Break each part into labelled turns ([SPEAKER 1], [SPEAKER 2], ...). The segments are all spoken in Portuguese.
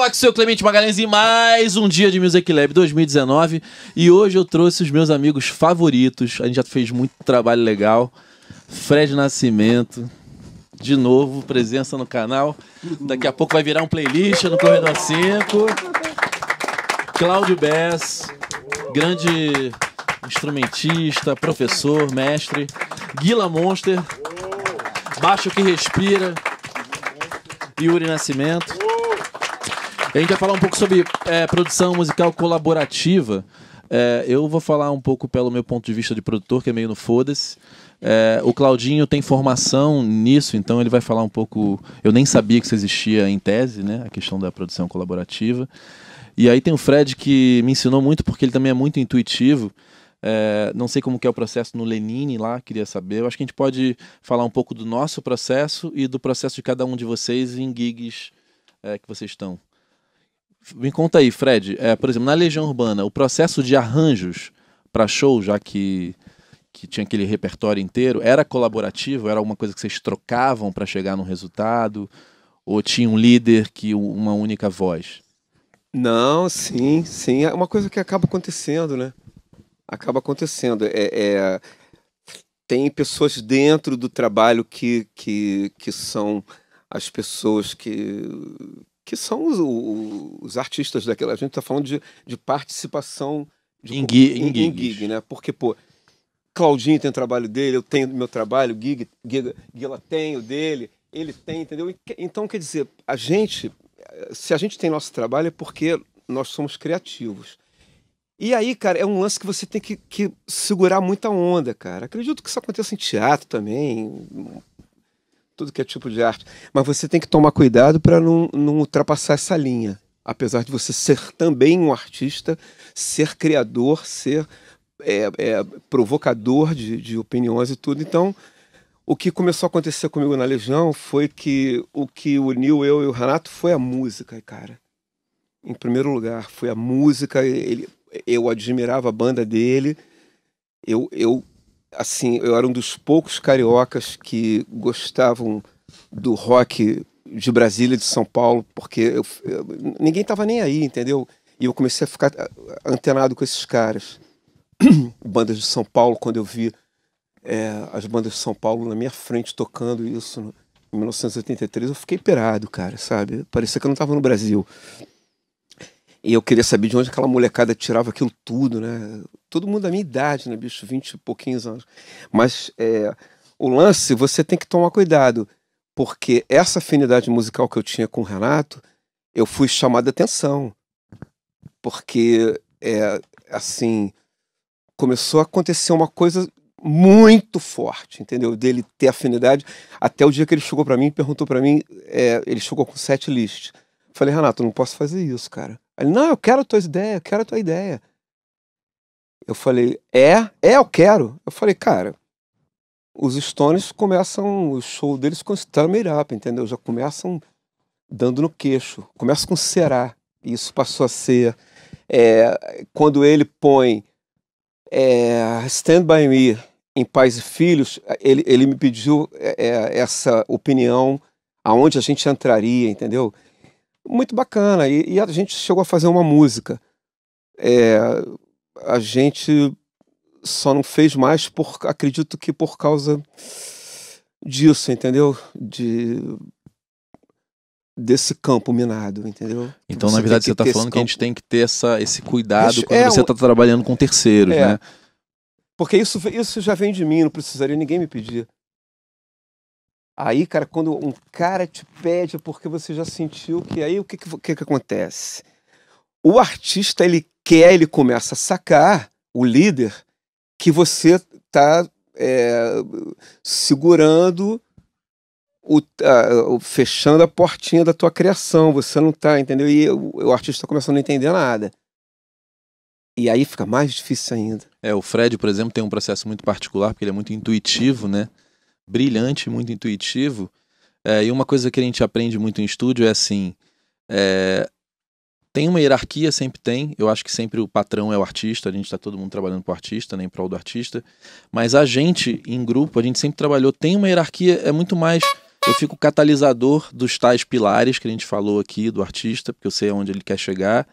[SPEAKER 1] Aqui sou eu, Clemente Magalhães, em mais um dia de Music Lab 2019. E hoje eu trouxe os meus amigos favoritos. A gente já fez muito trabalho legal. Fred Nascimento, de novo, presença no canal. Daqui a pouco vai virar um playlist no Corredor 5. Cláudio Bess, grande instrumentista, professor, mestre. Guila Monster, baixo que respira. Yuri Nascimento. A gente vai falar um pouco sobre produção musical colaborativa. Eu vou falar um pouco pelo meu ponto de vista de produtor, que é meio no foda-se. O Claudinho tem formação nisso, então ele vai falar um pouco... Eu nem sabia que isso existia em tese, né? A questão da produção colaborativa. E aí tem o Fred, que me ensinou muito, porque ele também é muito intuitivo. Não sei como que é o processo no Lenine lá, queria saber. Eu acho que a gente pode falar um pouco do nosso processo e do processo de cada um de vocês em gigs que vocês estão. Me conta aí, Fred, por exemplo, na Legião Urbana, o processo de arranjos para show, já que tinha aquele repertório inteiro, era colaborativo? Era alguma coisa que vocês trocavam para chegar no resultado? Ou tinha um líder que uma única voz?
[SPEAKER 2] Não, sim. É uma coisa que acaba acontecendo, né? Acaba acontecendo. Tem pessoas dentro do trabalho que são as pessoas que são os artistas daquela. A gente está falando de participação em gig, né? Porque, pô, Claudinho tem o trabalho dele, eu tenho o meu trabalho, Guila tem o dele, ele tem, entendeu? Então, quer dizer, se a gente tem nosso trabalho é porque nós somos criativos. E aí, cara, é um lance que você tem que segurar muita onda, cara. Acredito que isso aconteça em teatro também, tudo que é tipo de arte. Mas você tem que tomar cuidado para não ultrapassar essa linha. Apesar de você ser também um artista, ser criador, ser provocador de opiniões e tudo. Então, o que começou a acontecer comigo na Legião foi que o que uniu eu e o Renato foi a música, cara. Em primeiro lugar, foi a música. Eu admirava a banda dele. Eu era um dos poucos cariocas que gostavam do rock de Brasília e de São Paulo, porque ninguém estava nem aí, entendeu? E eu comecei a ficar antenado com esses caras. Bandas de São Paulo, quando eu vi as bandas de São Paulo na minha frente tocando isso em 1983, eu fiquei pirado, cara, sabe? Parecia que eu não estava no Brasil. E eu queria saber de onde aquela molecada tirava aquilo tudo, né? Todo mundo da minha idade, né, bicho? 20 e pouquinhos anos. Mas o lance, você tem que tomar cuidado, porque essa afinidade musical que eu tinha com o Renato, eu fui chamado a atenção. Porque, começou a acontecer uma coisa muito forte, entendeu? Dele ter afinidade, até o dia que ele chegou pra mim e perguntou pra mim, ele chegou com set list. Falei, Renato, eu não posso fazer isso, cara. Ele, não, eu quero as tuas ideias, eu quero a tua ideia. Eu falei, eu quero. Eu falei, cara, os Stones começam, o show deles com Star Made Up, entendeu? Já começam dando no queixo. Começa com Será. E isso passou a ser... quando ele põe Stand By Me em Pais e Filhos, ele me pediu essa opinião, aonde a gente entraria, entendeu? Muito bacana, e a gente chegou a fazer uma música. A gente só não fez mais, acredito que por causa disso, entendeu? Desse campo minado, entendeu?
[SPEAKER 1] Então, na verdade, você está falando que a gente tem que ter esse cuidado quando você está trabalhando com terceiros, né?
[SPEAKER 2] Porque isso já vem de mim, não precisaria ninguém me pedir. Aí, cara, quando um cara te pede, é porque você já sentiu que... Aí, o que acontece? O artista, ele começa a sacar, o líder, que você está segurando, fechando a portinha da tua criação. Você não está, entendeu? E o artista começa a não entender nada. E aí fica mais difícil ainda.
[SPEAKER 1] O Fred, por exemplo, tem um processo muito particular, porque ele é muito intuitivo, né? Brilhante, muito intuitivo. E uma coisa que a gente aprende muito em estúdio é assim, tem uma hierarquia, sempre tem. Eu acho que sempre o patrão é o artista, a gente está todo mundo trabalhando para o artista, né, em prol do artista. Mas a gente, em grupo, a gente sempre trabalhou, tem uma hierarquia, é muito mais eu fico catalisador dos tais pilares que a gente falou aqui do artista, porque eu sei aonde ele quer chegar,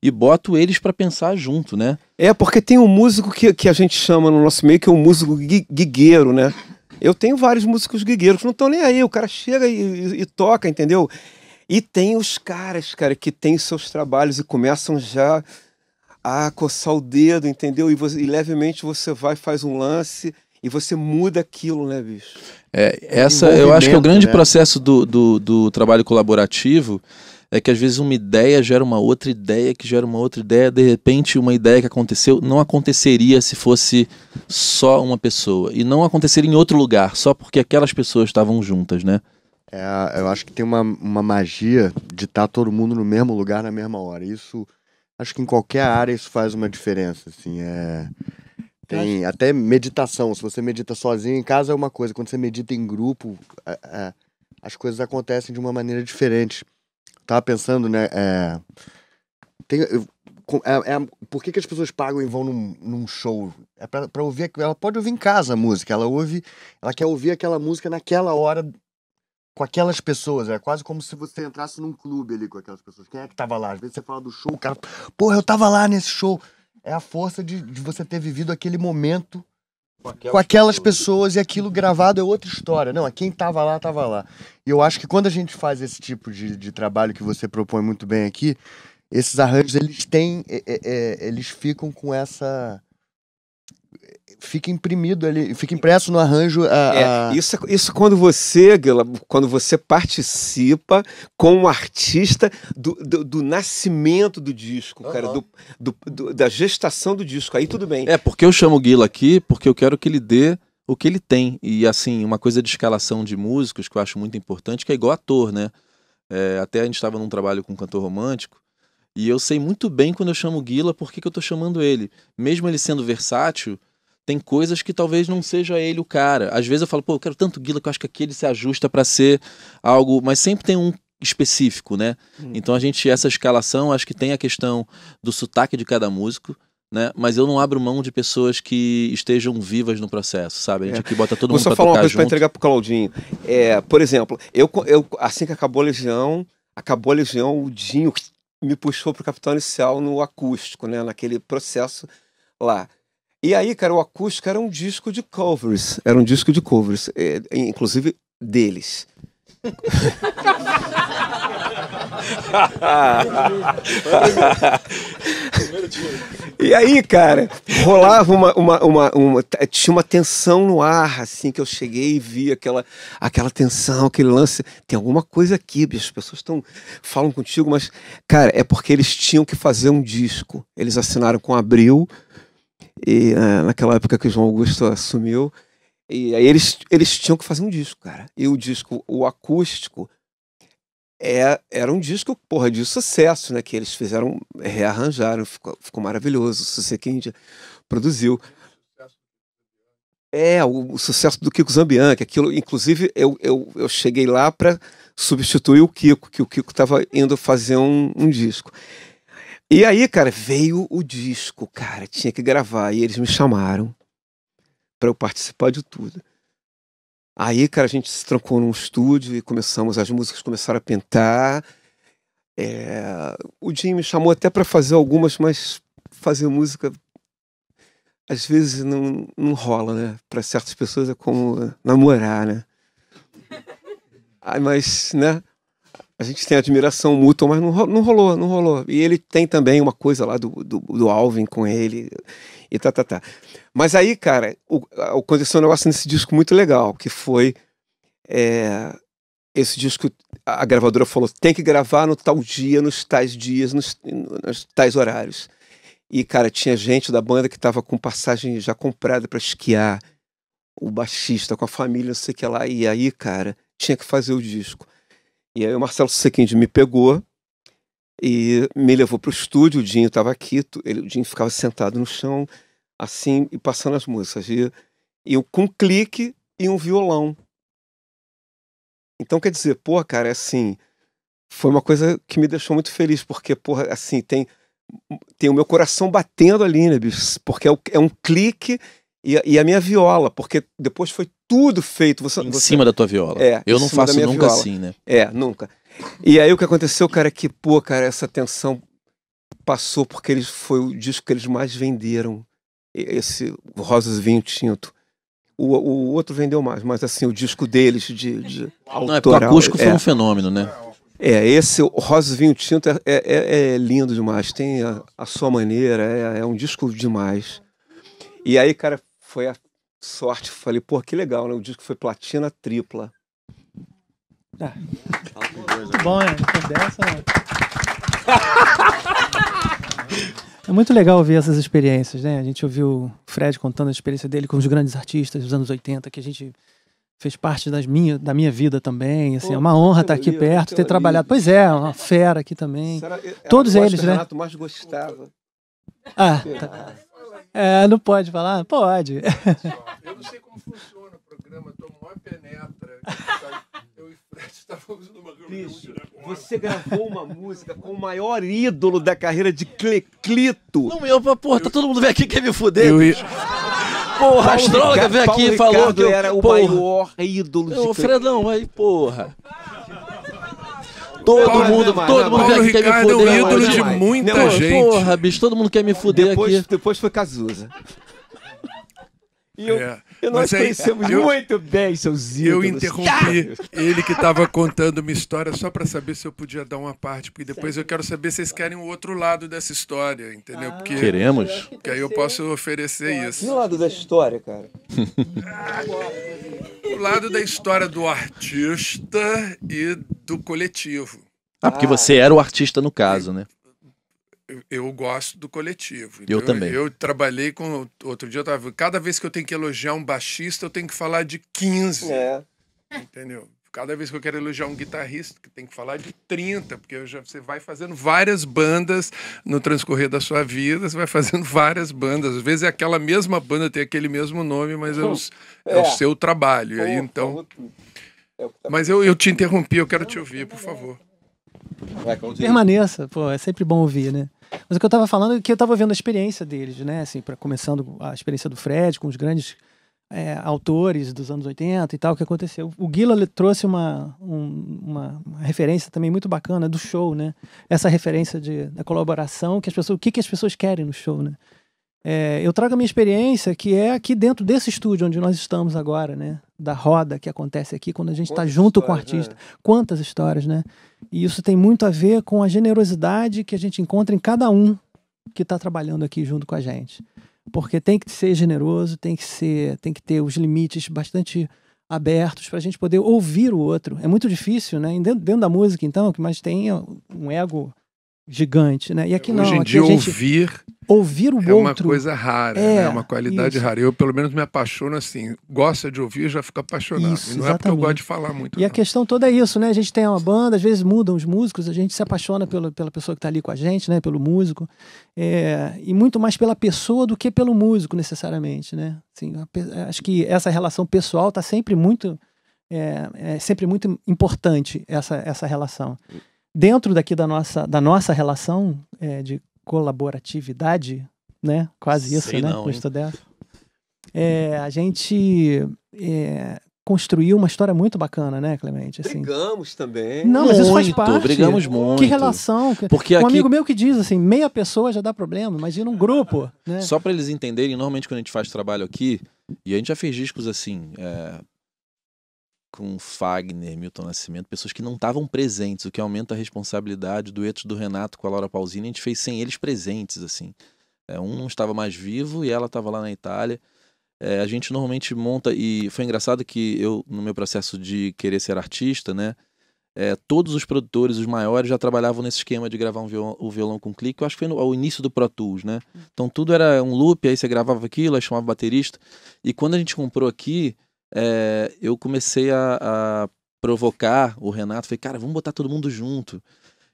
[SPEAKER 1] e boto eles pra pensar junto, né?
[SPEAKER 2] Porque tem um músico que a gente chama no nosso meio, que é um músico guigueiro, né? Eu tenho vários músicos guigueiros que não estão nem aí, o cara chega e toca, entendeu? E tem os caras, cara, que têm seus trabalhos e começam já a coçar o dedo, entendeu? E levemente você vai, faz um lance e você muda aquilo, né, bicho?
[SPEAKER 1] Eu acho que o grande processo do trabalho colaborativo é que às vezes uma ideia gera uma outra ideia, que gera uma outra ideia, de repente uma ideia que aconteceu não aconteceria se fosse só uma pessoa, e não aconteceria em outro lugar, só porque aquelas pessoas estavam juntas, né?
[SPEAKER 3] Eu acho que tem uma magia de estar todo mundo no mesmo lugar na mesma hora. Isso, acho que em qualquer área isso faz uma diferença, assim, tem até meditação. Se você medita sozinho em casa é uma coisa, quando você medita em grupo, as coisas acontecem de uma maneira diferente. Tava pensando, né, por que as pessoas pagam e vão num show? É pra ouvir, ela pode ouvir em casa a música, ela quer ouvir aquela música naquela hora, com aquelas pessoas. É quase como se você entrasse num clube ali com aquelas pessoas. Quem é que tava lá? Às vezes você fala do show, o cara, porra, eu tava lá nesse show. É a força de você ter vivido aquele momento com aquelas pessoas, e aquilo gravado é outra história. Não, quem tava lá, tava lá. E eu acho que quando a gente faz esse tipo de trabalho que você propõe muito bem aqui, esses arranjos, eles ficam com essa... Fica imprimido ali, fica impresso no arranjo.
[SPEAKER 2] Isso quando você participa com o artista do nascimento do disco, cara, da gestação do disco, aí tudo bem.
[SPEAKER 1] Porque eu chamo o Guila aqui, porque eu quero que ele dê o que ele tem. E assim, uma coisa de escalação de músicos que eu acho muito importante, que é igual ator, né? Até a gente estava num trabalho com um cantor romântico, e eu sei muito bem quando eu chamo o Guila, por que eu tô chamando ele. Mesmo ele sendo versátil, tem coisas que talvez não seja ele o cara. Às vezes eu falo, eu quero tanto Guila que eu acho que aquele se ajusta para ser algo... Mas sempre tem um específico, né? Então essa escalação, acho que tem a questão do sotaque de cada músico, né? Mas eu não abro mão de pessoas que estejam vivas no processo, sabe? A gente aqui bota todo mundo pra tocar junto.
[SPEAKER 2] Vou só falar uma coisa pra entregar pro Claudinho. Por exemplo, eu assim que acabou a Legião, o Dinho me puxou pro Capital Inicial no acústico, né? Naquele processo lá. E aí, cara, o acústico era um disco de covers. Inclusive deles. E aí, cara, rolava tinha uma tensão no ar, assim, que eu cheguei e vi aquela tensão, aquele lance. Tem alguma coisa aqui, bicho, as pessoas falam contigo, mas, cara, é porque eles tinham que fazer um disco. Eles assinaram com a Abril, e naquela época que o João Augusto assumiu, e aí eles tinham que fazer um disco, cara. E o disco, o acústico, era um disco, porra, de sucesso, né? Que eles fizeram, rearranjaram, ficou maravilhoso. O sucesso que a gente produziu. O sucesso do Kiko Zambian, que aquilo, inclusive, eu cheguei lá para substituir o Kiko, que o Kiko estava indo fazer um disco. E aí, cara, veio o disco, cara, tinha que gravar, e eles me chamaram para eu participar de tudo. Aí, cara, a gente se trancou num estúdio e as músicas começaram a pintar. O Jim me chamou até para fazer algumas, mas fazer música às vezes não rola, né? Para certas pessoas é como namorar, né? Mas, né? A gente tem admiração mútua, mas não rolou. E ele tem também uma coisa lá do Alvin com ele e tá. Mas aí, cara, aconteceu um negócio nesse disco muito legal, que foi esse disco, a gravadora falou, tem que gravar no tal dia, nos tais dias, nos tais horários. E, cara, tinha gente da banda que tava com passagem já comprada para esquiar, o baixista com a família, não sei o que lá. E aí, cara, tinha que fazer o disco. E aí o Marcelo Sequinde me pegou e me levou pro estúdio. O Dinho estava aqui, o Dinho ficava sentado no chão, assim, e passando as músicas. E eu com um clique e um violão. Então, quer dizer, porra, cara, assim, foi uma coisa que me deixou muito feliz, porque, porra, assim, tem o meu coração batendo ali, né, bicho? Porque é um clique e a minha viola, porque depois foi tudo feito.
[SPEAKER 1] Em cima da tua viola. Eu
[SPEAKER 2] em
[SPEAKER 1] não
[SPEAKER 2] cima da
[SPEAKER 1] faço
[SPEAKER 2] minha
[SPEAKER 1] nunca
[SPEAKER 2] viola.
[SPEAKER 1] assim, né?
[SPEAKER 2] Nunca. E aí o que aconteceu, cara, é que, pô, cara, essa tensão passou porque foi o disco que eles mais venderam. Esse Rosas e Vinho Tinto. O outro vendeu mais, mas assim, o disco deles de
[SPEAKER 1] Não, é porque o
[SPEAKER 2] autoral.
[SPEAKER 1] acústico foi um fenômeno, né?
[SPEAKER 2] Esse Rosas e Vinho Tinto é lindo demais. Tem a sua maneira, é um disco demais. E aí, cara, foi a sorte. Falei, pô, que legal, né? O disco foi platina tripla.
[SPEAKER 4] Muito bom, né? Dessa, né? É muito legal ouvir essas experiências, né? A gente ouviu o Fred contando a experiência dele com os grandes artistas dos anos 80, que a gente fez parte da minha vida também. Assim, é uma honra estar aqui perto, ter trabalhado. Pois é, uma fera aqui também. Todos eles, né?
[SPEAKER 2] O Renato mais gostava.
[SPEAKER 4] Tá. Não pode falar? Pode.
[SPEAKER 5] Eu não sei como funciona o programa, tô mó penetra. Eu e Fred estávamos numa reunião.
[SPEAKER 2] Você gravou uma música com o maior ídolo da carreira de Cleclito.
[SPEAKER 1] Não, porra, tá todo mundo vem aqui quer me fuder.
[SPEAKER 2] Porra,
[SPEAKER 1] a astróloga veio aqui e falou que
[SPEAKER 2] era o maior ídolo de Cleclito.
[SPEAKER 1] Fredão, aí, porra. Todo mundo
[SPEAKER 5] Paulo
[SPEAKER 1] vem aqui quer me
[SPEAKER 5] Ricardo
[SPEAKER 1] fuder.
[SPEAKER 5] é um ídolo de muita gente.
[SPEAKER 1] Porra, bicho, todo mundo quer me fuder aqui.
[SPEAKER 2] Depois foi Cazuza. E nós conhecemos muito bem seus ídolos.
[SPEAKER 5] Eu interrompi ele que estava contando uma história só para saber se eu podia dar uma parte, porque depois eu quero saber se vocês querem o outro lado dessa história, entendeu? Porque
[SPEAKER 1] Queremos.
[SPEAKER 5] que aí eu posso oferecer isso.
[SPEAKER 2] E o lado da história, cara?
[SPEAKER 5] O lado da história do artista e do coletivo.
[SPEAKER 1] Porque você era o artista no caso, né?
[SPEAKER 5] Eu gosto do coletivo.
[SPEAKER 1] Eu também.
[SPEAKER 5] Eu trabalhei com... Outro dia, cada vez que eu tenho que elogiar um baixista, eu tenho que falar de 15. Entendeu? Cada vez que eu quero elogiar um guitarrista, tem que falar de 30, porque você vai fazendo várias bandas no transcorrer da sua vida, você vai fazendo várias bandas. Às vezes é aquela mesma banda, tem aquele mesmo nome, mas é o seu trabalho. E aí, então... Mas eu te interrompi, eu quero te ouvir, por favor.
[SPEAKER 4] Permaneça, pô, é sempre bom ouvir, né? Mas o que eu tava falando é que eu tava vendo a experiência deles, né? Assim, começando a experiência do Fred com os grandes autores dos anos 80 e tal, o que aconteceu. O Guila trouxe uma referência também muito bacana do show, né? Essa referência da colaboração, o que as pessoas querem no show, né? Eu trago a minha experiência, que é aqui dentro desse estúdio onde nós estamos agora, né? Da roda que acontece aqui quando a gente está junto com o artista. Quantas histórias, né? E isso tem muito a ver com a generosidade que a gente encontra em cada um que está trabalhando aqui junto com a gente. Porque tem que ser generoso, tem que ter os limites bastante abertos para a gente poder ouvir o outro. É muito difícil, né? Dentro da música, então, que mais tem um ego gigante, né? E aqui não.
[SPEAKER 5] Hoje em dia, ouvir o outro
[SPEAKER 2] É
[SPEAKER 5] uma coisa rara, né? É uma qualidade rara. Eu, pelo menos, me apaixono assim. Gosta de ouvir, já fico apaixonado.
[SPEAKER 4] Isso,
[SPEAKER 5] e não é porque eu gosto de falar muito.
[SPEAKER 4] E a questão toda é isso, né? A gente tem uma banda, às vezes mudam os músicos, a gente se apaixona pela pessoa que está ali com a gente, né? Pelo músico. E muito mais pela pessoa do que pelo músico, necessariamente, né? Assim, acho que essa relação pessoal está sempre muito... sempre muito importante, essa relação. Dentro daqui da nossa relação de colaboratividade, né? Quase isso, né? Gostou dessa? A gente construiu uma história muito bacana, né, Clemente? Assim.
[SPEAKER 2] Brigamos também.
[SPEAKER 4] Não, mas isso faz parte.
[SPEAKER 1] Brigamos muito.
[SPEAKER 4] Que relação.
[SPEAKER 1] Porque
[SPEAKER 4] um
[SPEAKER 1] aqui...
[SPEAKER 4] amigo meu que diz assim, meia pessoa já dá problema, imagina um grupo, né?
[SPEAKER 1] Só para eles entenderem, normalmente quando a gente faz trabalho aqui, e a gente já fez discos assim... com Fagner, Milton Nascimento, pessoas que não estavam presentes, o que aumenta a responsabilidade. Duetos do Renato com a Laura Pausini, a gente fez sem eles presentes, assim. Um não estava mais vivo e ela estava lá na Itália. A gente normalmente monta, e foi engraçado que eu, no meu processo de querer ser artista, né, todos os produtores, os maiores, já trabalhavam nesse esquema de gravar o violão com clique. Eu acho que foi ao início do Pro Tools, né? Então tudo era um loop, aí você gravava aquilo, aí chamava o baterista. E quando a gente comprou aqui, eu comecei a provocar o Renato, falei, cara, vamos botar todo mundo junto.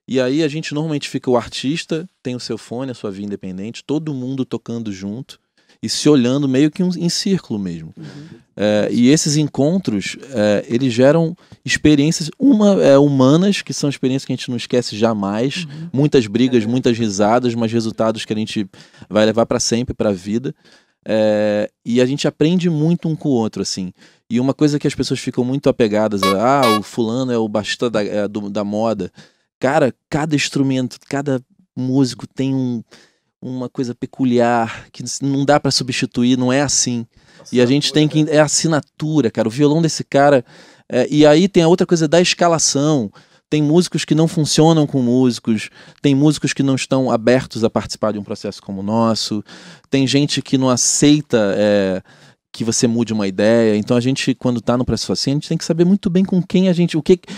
[SPEAKER 1] E aí a gente normalmente fica, o artista tem o seu fone, a sua via independente, todo mundo tocando junto e se olhando meio que em círculo mesmo. E esses encontros, eles geram experiências humanas, que são experiências que a gente não esquece jamais, muitas brigas, muitas risadas, mas resultados que a gente vai levar para sempre, para a vida. E a gente aprende muito um com o outro, assim. E uma coisa que as pessoas ficam muito apegadas, o fulano é o bastão da moda. Cara, cada instrumento, cada músico tem uma coisa peculiar que não dá pra substituir, não é assim. E a gente tem que... É assinatura, cara. O violão desse cara... e aí tem a outra coisa da escalação. Tem músicos que não funcionam com músicos, tem músicos que não estão abertos a participar de um processo como o nosso, tem gente que não aceita que você mude uma ideia. Então a gente, quando tá no processo assim, a gente tem que saber muito bem com quem a gente...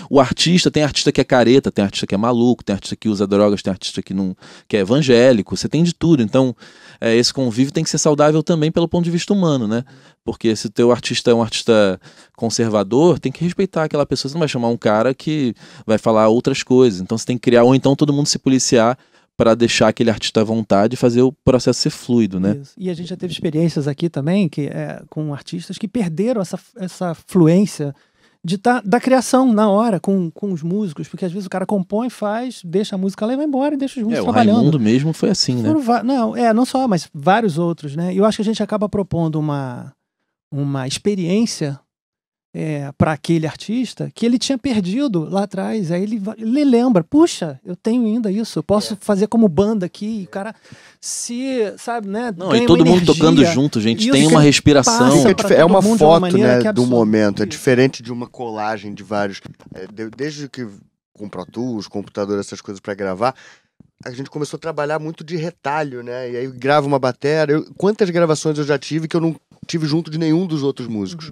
[SPEAKER 1] O artista, tem artista que é careta, tem artista que é maluco, tem artista que usa drogas, tem artista que é evangélico, você tem de tudo. Então esse convívio tem que ser saudável também pelo ponto de vista humano, né? Porque se o teu artista é um artista conservador, tem que respeitar aquela pessoa. Você não vai chamar um cara que vai falar outras coisas. Então você tem que criar, ou então todo mundo se policiar para deixar aquele artista à vontade e fazer o processo ser fluido, né?
[SPEAKER 4] Isso. E a gente já teve experiências aqui também com artistas que perderam essa fluência da criação na hora com os músicos, porque às vezes o cara compõe, faz, deixa a música lá e vai embora e deixa os músicos trabalhando.
[SPEAKER 1] O Raimundo mesmo foi assim, né?
[SPEAKER 4] Não só, mas vários outros, né? E eu acho que a gente acaba propondo uma experiência para aquele artista que ele tinha perdido lá atrás. Aí ele lembra, puxa, eu tenho ainda isso, eu posso fazer como banda aqui, e o cara sabe, né?
[SPEAKER 1] Não, e todo mundo tocando junto, gente, tem uma respiração.
[SPEAKER 3] É uma foto, né, do momento, é diferente de uma colagem de vários, desde que com Pro Tools, computador, essas coisas para gravar, a gente começou a trabalhar muito de retalho, né, e aí grava uma bateria, quantas gravações eu já tive que eu não tive junto de nenhum dos outros músicos.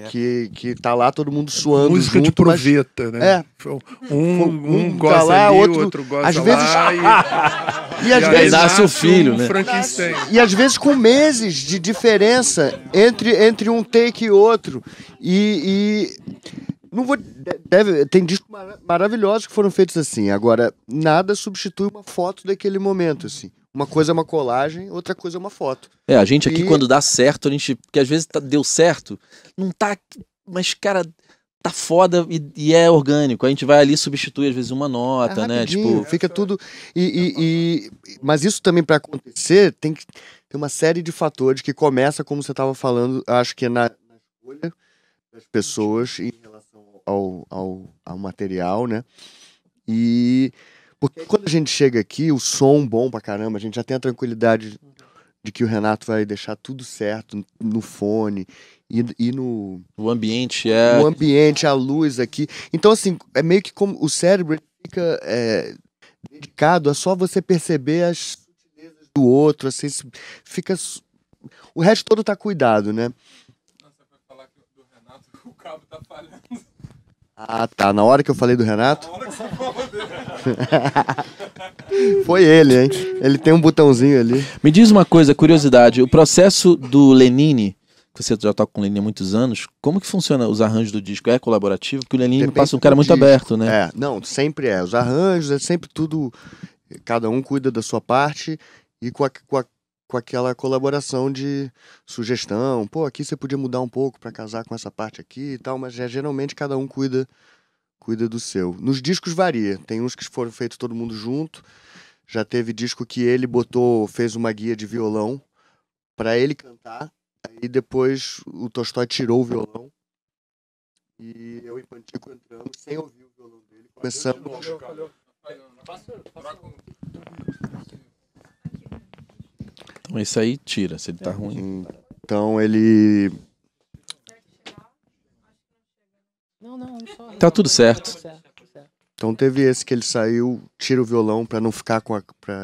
[SPEAKER 3] Que tá lá todo mundo suando
[SPEAKER 5] música
[SPEAKER 3] junto,
[SPEAKER 5] de proveta, né? Um goza tá lá, ali, outro goza
[SPEAKER 3] às
[SPEAKER 5] lá
[SPEAKER 3] vezes...
[SPEAKER 5] e às vezes
[SPEAKER 1] nasce o filho, né?
[SPEAKER 5] Frankenstein.
[SPEAKER 3] E às vezes com meses de diferença entre um take e outro. Não vou... tem discos maravilhosos que foram feitos assim. Agora, nada substitui uma foto daquele momento, assim. Uma coisa é uma colagem, outra coisa é uma foto.
[SPEAKER 1] A gente aqui, quando dá certo, porque às vezes deu certo, não tá... Mas, cara, tá foda e é orgânico. A gente vai ali substituir, às vezes, uma nota, né? Tipo...
[SPEAKER 3] Fica tudo... Mas isso também, para acontecer, tem que ter uma série de fatores que começa, como você estava falando, acho que é na escolha das pessoas em relação ao material, né? Porque quando a gente chega aqui, o som bom pra caramba, a gente já tem a tranquilidade de que o Renato vai deixar tudo certo no fone e no...
[SPEAKER 1] O ambiente
[SPEAKER 3] O ambiente, a luz aqui. Então, assim, é meio que como o cérebro fica dedicado a só você perceber as sutilezas do outro, assim, fica... O resto todo tá cuidado, né?
[SPEAKER 5] Você vai falar que do Renato o cabo tá falhando.
[SPEAKER 3] Ah, tá. Na hora que eu falei do Renato...
[SPEAKER 5] Na hora que você falou dele.
[SPEAKER 3] Foi ele, hein? Ele tem um botãozinho ali.
[SPEAKER 1] Me diz uma coisa, curiosidade. O processo do Lenine, que você já toca com o Lenine há muitos anos, como que funciona os arranjos do disco? É colaborativo? Porque o Lenine passa um cara muito aberto, né?
[SPEAKER 3] Não, sempre é. Os arranjos, é sempre tudo... Cada um cuida da sua parte e com aquela colaboração de sugestão. Pô, aqui você podia mudar um pouco pra casar com essa parte aqui e tal, mas geralmente cada um cuida do seu. Nos discos varia. Tem uns que foram feitos todo mundo junto. Já teve disco que ele fez uma guia de violão pra ele cantar. Aí depois o Tolstói tirou o violão. E eu e Pantico entramos sem ouvir o violão dele. Começamos...
[SPEAKER 1] Então esse aí tira, se ele tá ruim.
[SPEAKER 3] Então ele...
[SPEAKER 4] Não, só...
[SPEAKER 1] Tá tudo certo.
[SPEAKER 3] Então teve esse que ele saiu, tira o violão pra não ficar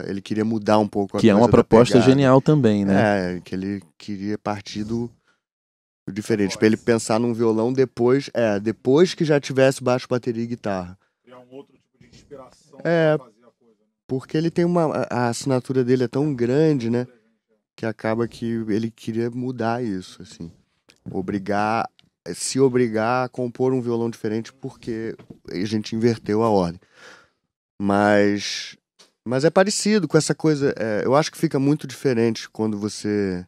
[SPEAKER 3] ele queria mudar um pouco a
[SPEAKER 1] Que é uma
[SPEAKER 3] coisa da
[SPEAKER 1] proposta
[SPEAKER 3] pegada.
[SPEAKER 1] Genial também, né?
[SPEAKER 3] Que ele queria partir do diferente, pra ele pensar num violão depois que já tivesse baixo, bateria e guitarra.
[SPEAKER 6] Criar um outro tipo de inspiração pra fazer a coisa.
[SPEAKER 3] Porque ele tem a assinatura dele é tão grande, né? Que acaba que ele queria mudar isso, assim. Se obrigar a compor um violão diferente porque a gente inverteu a ordem. Mas é parecido com essa coisa. Eu acho que fica muito diferente quando você...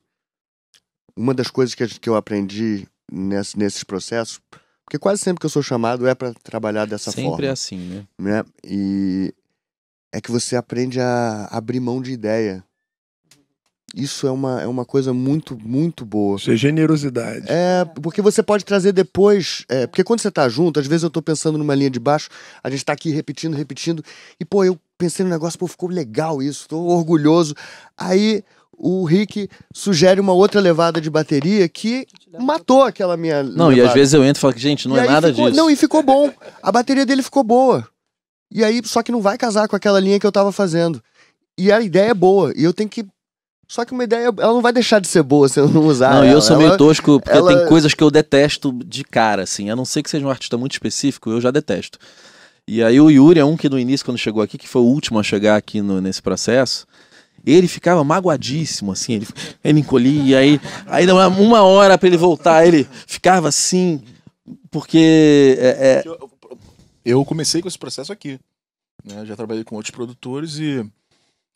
[SPEAKER 3] Uma das coisas que eu aprendi nesses processos, porque quase sempre que eu sou chamado é para trabalhar dessa forma.
[SPEAKER 1] Sempre é assim,
[SPEAKER 3] né? E é que você aprende a abrir mão de ideia. Isso é uma coisa muito, muito boa.
[SPEAKER 5] Isso é generosidade.
[SPEAKER 3] Porque você pode trazer depois... porque quando você tá junto, às vezes eu tô pensando numa linha de baixo, a gente tá aqui repetindo, e, pô, eu pensei no negócio, pô, ficou legal isso, tô orgulhoso. Aí o Rick sugere uma outra levada de bateria que matou aquela minha
[SPEAKER 1] Não,
[SPEAKER 3] levada.
[SPEAKER 1] e às vezes eu entro e falo que, gente, não é nada disso.
[SPEAKER 3] Não, e ficou bom. A bateria dele ficou boa. E aí, só que não vai casar com aquela linha que eu tava fazendo. E a ideia é boa, e eu tenho que... Só que uma ideia, ela não vai deixar de ser boa se eu não usar
[SPEAKER 1] Não,
[SPEAKER 3] ela.
[SPEAKER 1] eu sou meio tosco, porque tem coisas que eu detesto de cara, assim. A não ser que seja um artista muito específico, eu já detesto. E aí o Yuri é um que no início, quando chegou aqui, que foi o último a chegar aqui nesse processo, ele ficava magoadíssimo, assim. Ele encolhia, e aí dava uma hora pra ele voltar, ele ficava assim, porque...
[SPEAKER 6] Eu comecei com esse processo aqui, né? Já trabalhei com outros produtores e...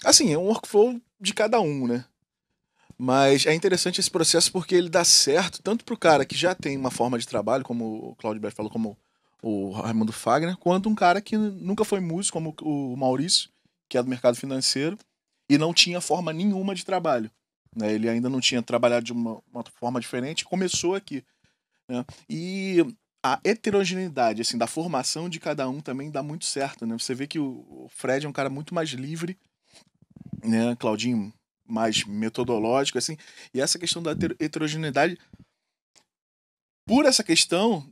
[SPEAKER 6] Assim, é um workflow de cada um, né? Mas é interessante esse processo porque ele dá certo tanto pro cara que já tem uma forma de trabalho, como o Claudio Berto falou, como o Raimundo Fagner, quanto um cara que nunca foi músico, como o Maurício, que é do mercado financeiro, e não tinha forma nenhuma de trabalho, né? Ele ainda não tinha trabalhado de uma forma diferente, começou aqui, né? E a heterogeneidade, assim, da formação de cada um também dá muito certo, né? Você vê que o Fred é um cara muito mais livre, né? Claudinho mais metodológico, assim, e essa questão da heterogeneidade, por essa questão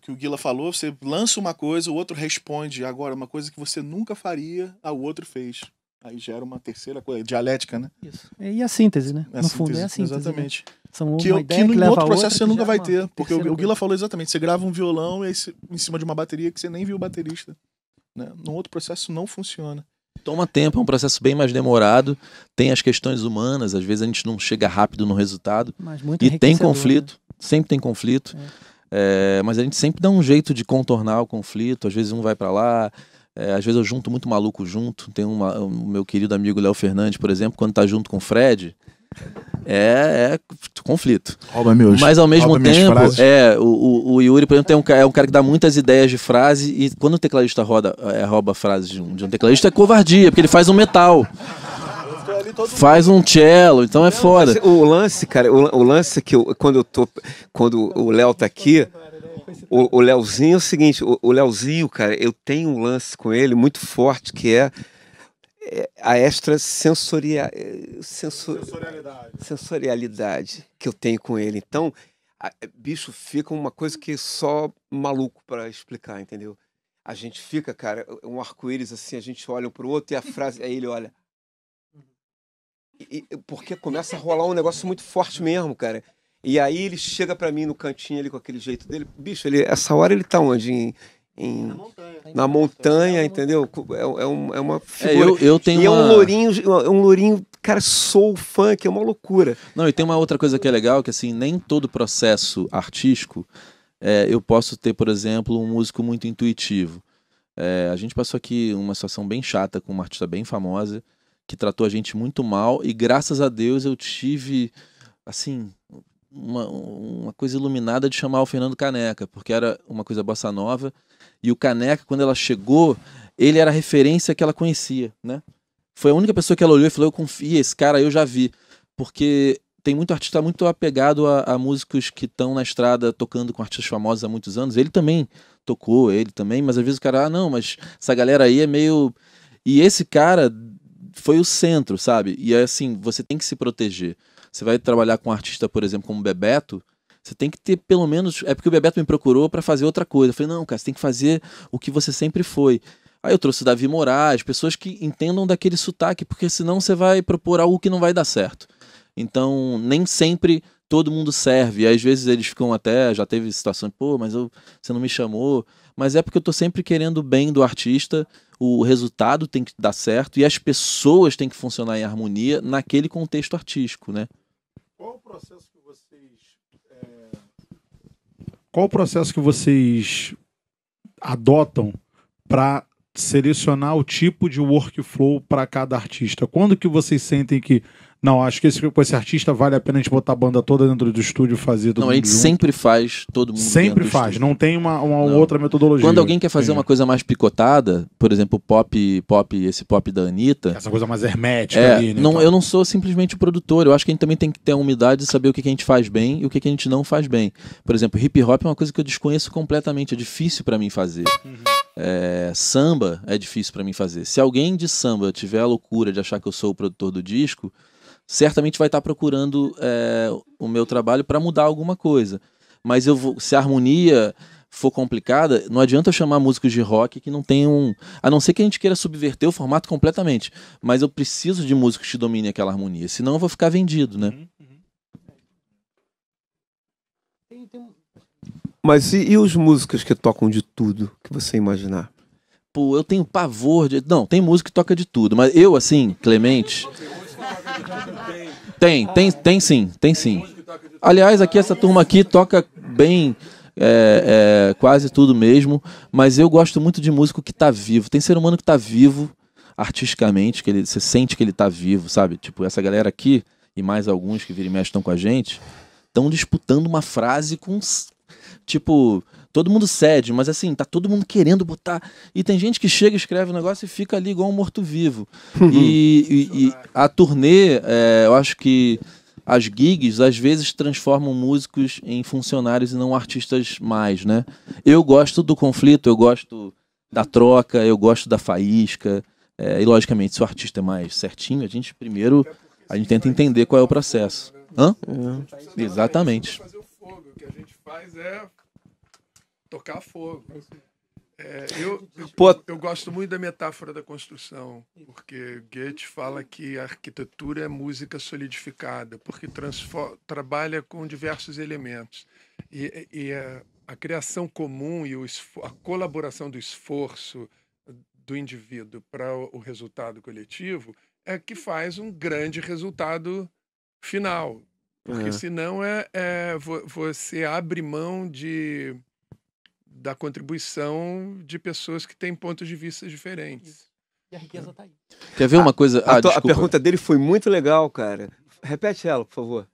[SPEAKER 6] que o Guila falou, você lança uma coisa, o outro responde agora uma coisa que você nunca faria, o outro fez. Aí gera uma terceira coisa, dialética, né?
[SPEAKER 4] Isso. E a síntese, né? No fundo, é a síntese.
[SPEAKER 6] Exatamente.
[SPEAKER 4] Né? São
[SPEAKER 6] Que
[SPEAKER 4] leva
[SPEAKER 6] no outro
[SPEAKER 4] a
[SPEAKER 6] processo
[SPEAKER 4] outra,
[SPEAKER 6] você nunca vai
[SPEAKER 4] uma
[SPEAKER 6] ter. Porque
[SPEAKER 4] terceira
[SPEAKER 6] o Guila
[SPEAKER 4] coisa.
[SPEAKER 6] falou exatamente, você grava um violão e aí em cima de uma bateria que você nem viu o baterista, né? No outro processo não funciona.
[SPEAKER 1] Toma tempo, é um processo bem mais demorado, tem as questões humanas, às vezes a gente não chega rápido no resultado,
[SPEAKER 4] Mas muito
[SPEAKER 1] e tem
[SPEAKER 4] enriquecedor,
[SPEAKER 1] conflito, sempre tem conflito, mas a gente sempre dá um jeito de contornar o conflito, às vezes um vai pra lá, às vezes eu junto muito maluco junto, tem o meu querido amigo Léo Fernandes, por exemplo, quando tá junto com o Fred, é conflito. Mas ao mesmo tempo, o Yuri, por exemplo, é um cara que dá muitas ideias de frase, e quando o tecladista rouba a frase de um tecladista, é covardia, porque ele faz um metal. Faz um cello, então é foda.
[SPEAKER 2] Mas o lance, cara, o lance é que quando o Léo tá aqui, o Léozinho é o seguinte, o Léozinho, cara, eu tenho um lance com ele muito forte, que é a sensorialidade que eu tenho com ele. Então, bicho, fica uma coisa que só maluco pra explicar, entendeu? A gente fica, cara, um arco-íris assim, a gente olha um pro outro e a frase, aí ele olha. Porque começa a rolar um negócio muito forte mesmo, cara. E aí ele chega pra mim no cantinho ali com aquele jeito dele. Bicho, essa hora ele tá onde? Na montanha, entendeu? É uma figura.
[SPEAKER 1] Eu tenho
[SPEAKER 2] e é um lourinho, cara, soul funk, é uma loucura.
[SPEAKER 1] Não, e tem uma outra coisa que é legal, que assim, nem todo processo artístico eu posso ter, por exemplo, um músico muito intuitivo. A gente passou aqui uma situação bem chata com uma artista bem famosa, que tratou a gente muito mal, e graças a Deus eu tive, assim, uma coisa iluminada de chamar o Fernando Caneca, porque era uma coisa bossa nova, e o Caneca, quando ela chegou, ele era a referência que ela conhecia, né? Foi a única pessoa que ela olhou e falou, eu confio, esse cara eu já vi, porque tem muito artista muito apegado a músicos que estão na estrada tocando com artistas famosos há muitos anos, ele também tocou, mas às vezes o cara, não, mas essa galera aí é meio... E esse cara foi o centro, sabe? E é assim, você tem que se proteger. Você vai trabalhar com um artista, por exemplo, como o Bebeto, você tem que ter pelo menos... É porque o Bebeto me procurou pra fazer outra coisa. Eu falei, não, cara, você tem que fazer o que você sempre foi. Aí eu trouxe o Davi Moraes, pessoas que entendam daquele sotaque, porque senão você vai propor algo que não vai dar certo. Então, nem sempre todo mundo serve. E às vezes eles ficam até... Já teve situações, pô, mas você não me chamou. Mas é porque eu tô sempre querendo o bem do artista, o resultado tem que dar certo e as pessoas têm que funcionar em harmonia naquele contexto artístico, né?
[SPEAKER 6] Qual o processo que vocês adotam para selecionar o tipo de workflow para cada artista? Quando que vocês sentem que
[SPEAKER 7] Não, acho que com esse artista vale a pena a gente botar a banda toda dentro do estúdio e fazer tudo.
[SPEAKER 1] Não, a gente sempre faz todo mundo
[SPEAKER 7] sempre
[SPEAKER 1] dentro do
[SPEAKER 7] faz,
[SPEAKER 1] estúdio.
[SPEAKER 7] não tem uma outra metodologia.
[SPEAKER 1] Quando alguém quer fazer
[SPEAKER 7] Entendi.
[SPEAKER 1] uma coisa mais picotada, por exemplo, esse pop da Anitta,
[SPEAKER 7] Essa coisa mais hermética ali, né?
[SPEAKER 1] não,
[SPEAKER 7] Então.
[SPEAKER 1] eu não sou simplesmente o produtor. Eu acho que a gente também tem que ter a humildade de saber o que a gente faz bem e o que a gente não faz bem. Por exemplo, hip hop é uma coisa que eu desconheço completamente, é difícil pra mim fazer. Samba é difícil pra mim fazer. Se alguém de samba tiver a loucura de achar que eu sou o produtor do disco, certamente vai estar procurando o meu trabalho pra mudar alguma coisa. Mas se a harmonia for complicada, não adianta eu chamar músicos de rock que não tenham... A não ser que a gente queira subverter o formato completamente. Mas eu preciso de músicos que dominem aquela harmonia. Senão eu vou ficar vendido, né?
[SPEAKER 2] Mas e os músicos que tocam de tudo que você imaginar?
[SPEAKER 1] Pô, eu tenho pavor de... Não, tem músico que toca de tudo. Mas eu, assim, Clemente... Tem sim. Aliás, aqui essa turma aqui toca bem... quase tudo mesmo, mas eu gosto muito de músico que tá vivo. Tem ser humano que tá vivo artisticamente, que você sente que ele tá vivo, sabe? Tipo, essa galera aqui, e mais alguns que vira e mexe estão com a gente, estão disputando uma frase com... Tipo, todo mundo cede, mas assim, tá todo mundo querendo botar... E tem gente que chega, escreve um negócio e fica ali igual um morto-vivo. E a turnê, eu acho que as gigs, às vezes, transformam músicos em funcionários e não artistas mais, né? Eu gosto do conflito, eu gosto da troca, eu gosto da faísca. E, logicamente, se o artista é mais certinho, a gente tenta entender qual é o processo. Hã? Exatamente.
[SPEAKER 5] Fazer o fogo. O que a gente faz é tocar fogo. Eu gosto muito da metáfora da construção, porque Goethe fala que a arquitetura é música solidificada, porque trabalha com diversos elementos. E a criação comum e a colaboração do esforço do indivíduo para o resultado coletivo é que faz um grande resultado final. Porque senão você abre mão da contribuição de pessoas que têm pontos de vista diferentes.
[SPEAKER 4] E a riqueza tá aí.
[SPEAKER 1] Quer ver uma coisa?
[SPEAKER 2] A pergunta dele foi muito legal, cara. Repete ela, por favor.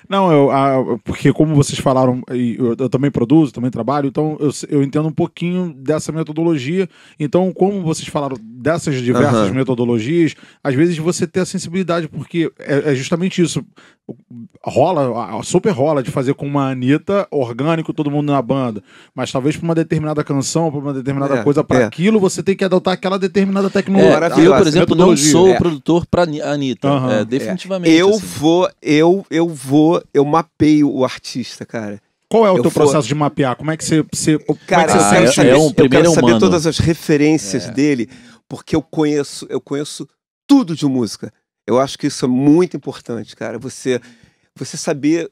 [SPEAKER 7] Não, porque como vocês falaram, eu também produzo, também trabalho, então eu entendo um pouquinho dessa metodologia. Então, como vocês falaram dessas diversas metodologias, às vezes você tem a sensibilidade, porque é justamente isso. Super rola de fazer com uma Anitta orgânico, todo mundo na banda. Mas talvez para uma determinada canção, para uma determinada coisa, para aquilo, você tem que adotar aquela determinada tecnologia.
[SPEAKER 1] Eu, por exemplo, não sou o produtor para Anitta. Definitivamente.
[SPEAKER 2] Eu mapeio o artista, cara.
[SPEAKER 7] Qual é o teu processo de mapear? Como é que você...
[SPEAKER 2] Cara, eu quero saber todas as referências dele, porque eu conheço tudo de música. Eu acho que isso é muito importante, cara. Você saber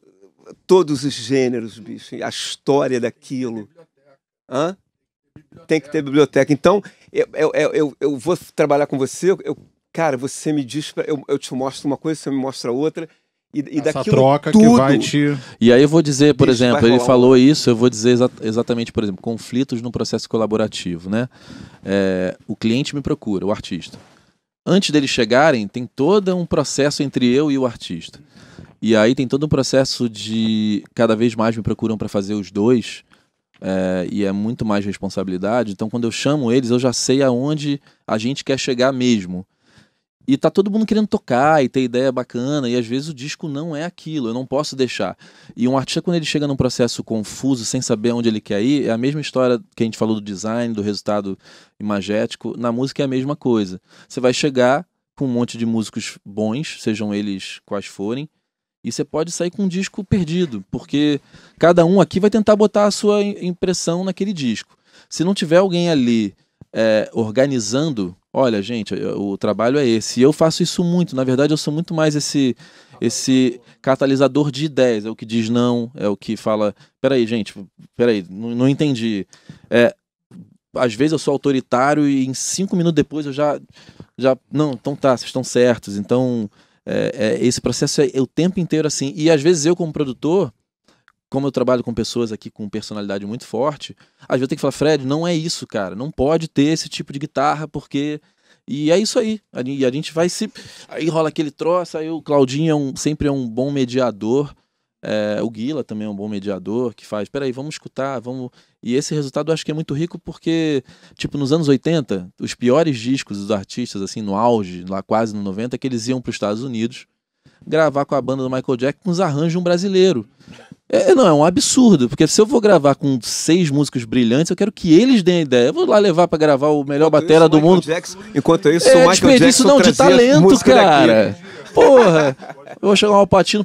[SPEAKER 2] todos os gêneros, bicho, a história daquilo. Tem que ter biblioteca. Então, eu vou trabalhar com você, cara, você me diz, eu te mostro uma coisa, você me mostra outra. E
[SPEAKER 7] essa
[SPEAKER 2] daquilo
[SPEAKER 7] troca
[SPEAKER 2] tudo,
[SPEAKER 7] que vai te...
[SPEAKER 1] E aí eu vou dizer, por
[SPEAKER 2] Bicho,
[SPEAKER 1] exemplo, ele falou isso, eu vou dizer exatamente, por exemplo, conflitos no processo colaborativo, né? O cliente me procura, o artista. Antes deles chegarem, tem todo um processo entre eu e o artista. E aí tem todo um processo de... Cada vez mais me procuram para fazer os dois, e é muito mais responsabilidade. Então, quando eu chamo eles, eu já sei aonde a gente quer chegar mesmo. E tá todo mundo querendo tocar e ter ideia bacana, e às vezes o disco não é aquilo, eu não posso deixar. E um artista, quando ele chega num processo confuso, sem saber onde ele quer ir, é a mesma história que a gente falou do design, do resultado imagético. Na música é a mesma coisa. Você vai chegar com um monte de músicos bons, sejam eles quais forem, e você pode sair com um disco perdido, porque cada um aqui vai tentar botar a sua impressão naquele disco. Se não tiver alguém ali organizando, olha, gente, o trabalho é esse. E eu faço isso muito. Na verdade, eu sou muito mais esse catalisador de ideias. É o que diz não, é o que fala... Peraí, gente, não entendi. Às vezes eu sou autoritário e em 5 minutos depois eu já... Não, então tá, vocês estão certos. Então, esse processo é o tempo inteiro assim. E às vezes eu, como produtor, como eu trabalho com pessoas aqui com personalidade muito forte, às vezes eu tenho que falar, Fred, não é isso, cara. Não pode ter esse tipo de guitarra porque E é isso aí. E a gente vai se... Aí rola aquele troço, aí o Claudinho sempre é um bom mediador. O Guila também é um bom mediador, que faz, peraí, vamos escutar, vamos... E esse resultado eu acho que é muito rico porque, tipo, nos anos 80, os piores discos dos artistas, assim, no auge, lá quase no 90, que eles iam para os Estados Unidos gravar com a banda do Michael Jackson com os arranjos de um brasileiro. Não, é um absurdo, porque se eu vou gravar com 6 músicos brilhantes, eu quero que eles deem a ideia. Eu vou lá levar pra gravar o melhor batera do mundo.
[SPEAKER 2] Enquanto isso, o Michael Jackson
[SPEAKER 1] não, de talento, cara.
[SPEAKER 2] Aqui.
[SPEAKER 1] Porra, eu vou chegar ao Patino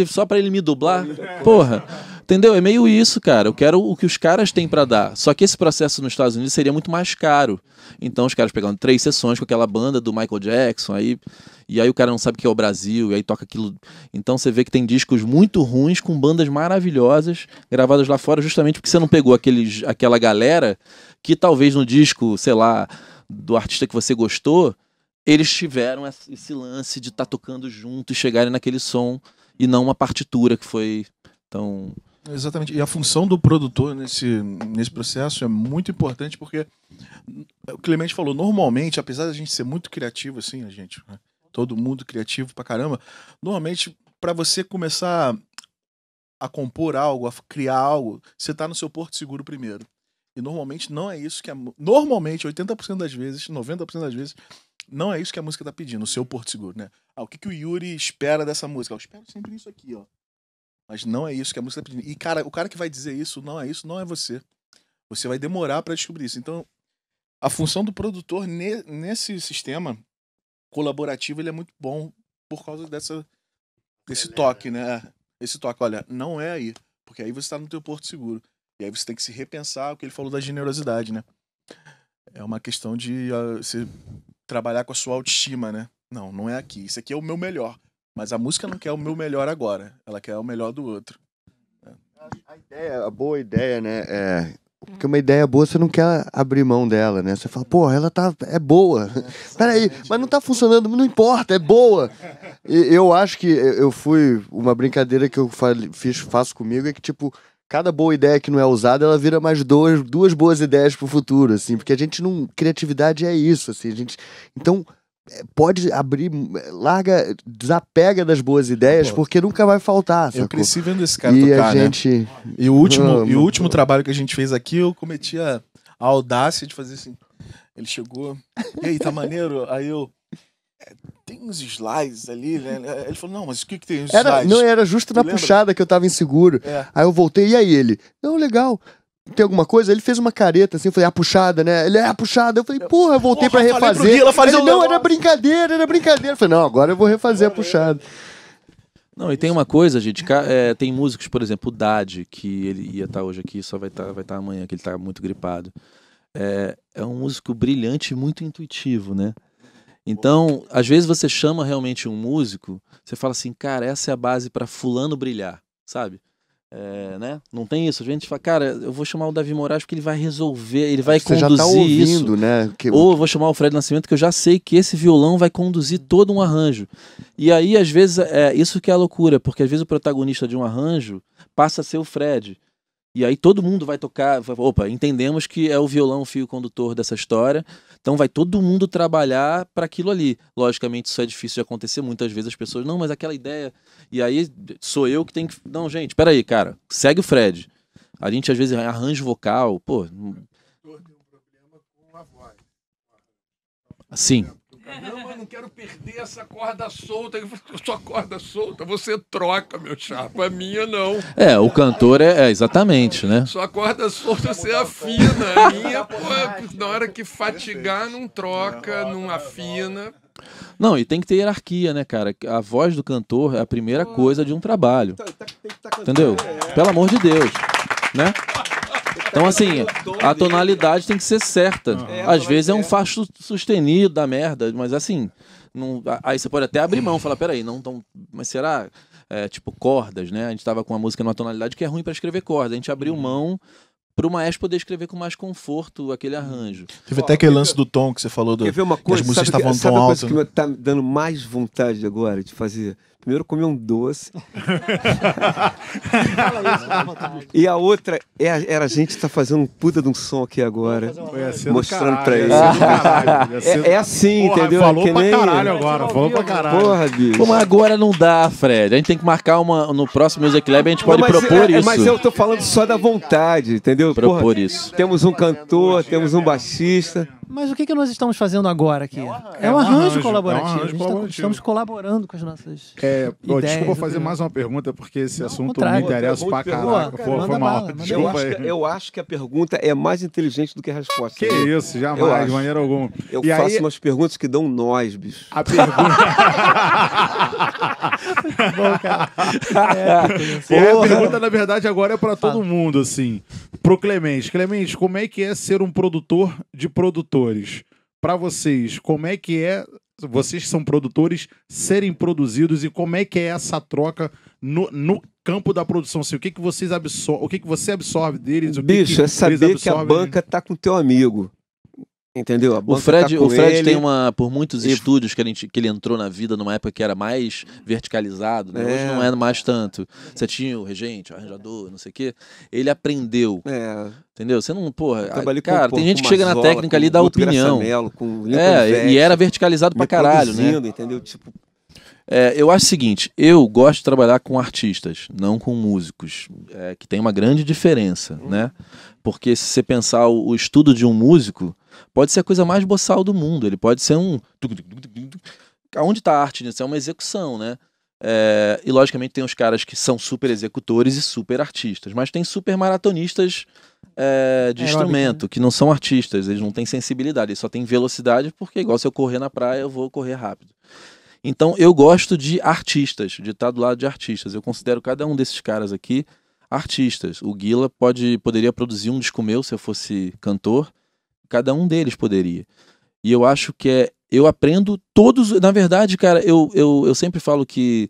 [SPEAKER 1] só pra ele me dublar. Porra, entendeu? É meio isso, cara. Eu quero o que os caras têm pra dar. Só que esse processo nos Estados Unidos seria muito mais caro. Então os caras pegando 3 sessões com aquela banda do Michael Jackson, e aí o cara não sabe o que é o Brasil, e aí toca aquilo. Então você vê que tem discos muito ruins com bandas maravilhosas gravadas lá fora, justamente porque você não pegou aquela galera que talvez no disco, sei lá, do artista que você gostou, eles tiveram esse lance de estar tocando junto e chegarem naquele som, e não uma partitura que foi tão...
[SPEAKER 6] Exatamente. E a função do produtor nesse processo é muito importante porque o Clemente falou, normalmente, apesar da gente ser muito criativo, assim, a gente, né? Todo mundo criativo pra caramba, normalmente, pra você começar a compor algo, a criar algo, você tá no seu porto seguro primeiro. E normalmente não é isso que normalmente, 80% das vezes, 90% das vezes, não é isso que a música tá pedindo, o seu porto seguro, né? O que o Yuri espera dessa música? Eu espero sempre isso aqui, ó. Mas não é isso que a música tá pedindo. E, cara, o cara que vai dizer isso, não é você. Você vai demorar pra descobrir isso. Então, a função do produtor nesse sistema colaborativo, ele é muito bom por causa desse toque, né? Esse toque, olha, não é aí. Porque aí você tá no teu porto seguro. E aí você tem que se repensar o que ele falou da generosidade, né? É uma questão de você trabalhar com a sua autoestima, né? Não é aqui. Isso aqui é o meu melhor. Mas a música não quer o meu melhor agora. Ela quer o melhor do outro.
[SPEAKER 3] A boa ideia, né? Porque uma ideia boa, você não quer abrir mão dela, né? Você fala, pô, ela é boa. Peraí, mas não tá funcionando, não importa, é boa. Eu acho que uma brincadeira que eu faço comigo é que, tipo, cada boa ideia que não é usada, ela vira mais duas boas ideias pro futuro, assim. Porque a gente não... Criatividade é isso, assim. Então... pode abrir, desapega das boas ideias, porque nunca vai faltar, sacou?
[SPEAKER 6] Eu cresci vendo esse cara tocar, né? E o último trabalho que a gente fez aqui, eu cometi a audácia de fazer assim. Ele chegou, e aí, tá maneiro? Aí eu... tem uns slides ali, né? Ele falou, não, mas o que tem os slides?
[SPEAKER 3] Não, era justo na puxada que eu tava inseguro. Aí eu voltei, e aí ele? Não, legal. Tem alguma coisa? Ele fez uma careta assim, eu falei, a puxada, né? Ele a puxada. Eu falei, porra, eu voltei pra refazer. Ele, não, era brincadeira. Eu falei, não, agora eu vou refazer a puxada.
[SPEAKER 1] Não, e tem uma coisa, gente, tem músicos, por exemplo, o Dade, que ele ia estar hoje aqui, só vai estar amanhã, que ele tá muito gripado. É um músico brilhante e muito intuitivo, né? Então, às vezes você chama realmente um músico, você fala assim, cara, essa é a base pra fulano brilhar, sabe? Né? Não tem isso. A gente fala, cara, eu vou chamar o Davi Moraes porque ele vai resolver, ele vai conduzir já tá ouvindo, isso.
[SPEAKER 3] Né?
[SPEAKER 1] Ou eu vou chamar o Fred Nascimento, que eu já sei que esse violão vai conduzir todo um arranjo. E aí, às vezes, isso que é a loucura, porque às vezes o protagonista de um arranjo passa a ser o Fred. E aí todo mundo vai tocar, opa, entendemos que é o violão o fio condutor dessa história, então vai todo mundo trabalhar para aquilo ali. Logicamente isso é difícil de acontecer, muitas vezes as pessoas, não, mas aquela ideia... E aí sou eu que tenho que... Não, gente, peraí, cara, segue o Fred. A gente às vezes arranjo vocal, pô... Sim.
[SPEAKER 5] Não, eu não quero perder essa corda solta. Sua corda solta, você troca, meu chapa. A minha não.
[SPEAKER 1] O cantor exatamente, né?
[SPEAKER 5] Sua corda solta, você afina. A minha, pô, na hora que fatigar, não troca, não afina.
[SPEAKER 1] Não, e tem que ter hierarquia, né, cara? A voz do cantor é a primeira coisa de um trabalho. Entendeu? Pelo amor de Deus, né? Então, assim, a tonalidade tem que ser certa. Às vezes é um Fá sustenido da merda, mas assim, aí você pode até abrir mão e falar, peraí, mas será? Tipo, cordas, né? A gente tava com uma música numa tonalidade que é ruim para escrever corda. A gente abriu mão pro maestro poder escrever com mais conforto aquele arranjo.
[SPEAKER 6] Teve até aquele lance do tom que você falou,
[SPEAKER 2] quer ver uma coisa?
[SPEAKER 6] que as músicas estavam
[SPEAKER 2] sabe
[SPEAKER 6] tão
[SPEAKER 2] a
[SPEAKER 6] alto.
[SPEAKER 2] coisa que tá me dando mais vontade agora de fazer? Primeiro comer um doce. E a outra era a gente tá fazendo um puta de um som aqui agora. Mostrando pra ele. É assim, porra, entendeu?
[SPEAKER 7] Falou
[SPEAKER 2] que
[SPEAKER 7] pra
[SPEAKER 2] nem...
[SPEAKER 7] caralho agora, falou pra caralho.
[SPEAKER 2] Porra, bicho.
[SPEAKER 1] Pô, mas agora não dá, Fred. A gente tem que marcar no próximo Music Lab, a gente pode propor isso.
[SPEAKER 2] Mas eu tô falando só da vontade, entendeu?
[SPEAKER 1] Propor
[SPEAKER 2] porra,
[SPEAKER 1] isso.
[SPEAKER 2] Temos um cantor, temos um baixista.
[SPEAKER 4] Mas o que nós estamos fazendo agora aqui? É um arranjo colaborativo.
[SPEAKER 7] É um arranjo colaborativo.
[SPEAKER 4] Estamos colaborando com as nossas ideias.
[SPEAKER 7] Desculpa fazer mais uma pergunta, porque esse assunto
[SPEAKER 4] contrário.
[SPEAKER 7] me interessa pra caraca. Foi mal. Desculpa aí.
[SPEAKER 2] Eu acho que a pergunta é mais inteligente do que a resposta.
[SPEAKER 7] Que isso, jamais, de maneira alguma.
[SPEAKER 2] Eu faço umas perguntas que dão nós, bicho.
[SPEAKER 7] A pergunta...
[SPEAKER 4] Bom, cara.
[SPEAKER 7] A pergunta, na verdade, agora é pra todo mundo, assim. Pro Clemente. Clemente, como é que é ser um produtor de produtores? Pra vocês, como é que é... Vocês que são produtores, serem produzidos, e como é que é essa troca no campo da produção? Assim, o que vocês absorvem, o que você absorve deles?
[SPEAKER 2] Bicho, é saber que a banca tá com teu amigo. Entendeu? A banca
[SPEAKER 1] O Fred
[SPEAKER 2] ele.
[SPEAKER 1] tem por muitos estúdios que ele entrou na vida numa época que era mais verticalizado, né? Hoje não é mais tanto. Você tinha o regente, o arranjador, não sei o quê. Ele aprendeu. Entendeu? Você não, porra. Cara, tem gente que chega na técnica ali e dá opinião. E era verticalizado pra caralho, né?
[SPEAKER 2] Entendeu? Tipo...
[SPEAKER 1] eu acho o seguinte, eu gosto de trabalhar com artistas, não com músicos, que tem uma grande diferença, né? Porque se você pensar o estudo de um músico, pode ser a coisa mais boçal do mundo, ele pode ser um... Onde está a arte nisso? É uma execução, né? E logicamente tem os caras que são super executores e super artistas, mas tem super maratonistas de instrumento, que não são artistas, eles não têm sensibilidade, eles só têm velocidade, porque igual se eu correr na praia, eu vou correr rápido. Então eu gosto de artistas, de estar do lado de artistas. Eu considero cada um desses caras aqui artistas. O Guila poderia produzir um disco meu se eu fosse cantor. Cada um deles poderia. E eu acho que eu aprendo todos... Na verdade, cara, eu sempre falo que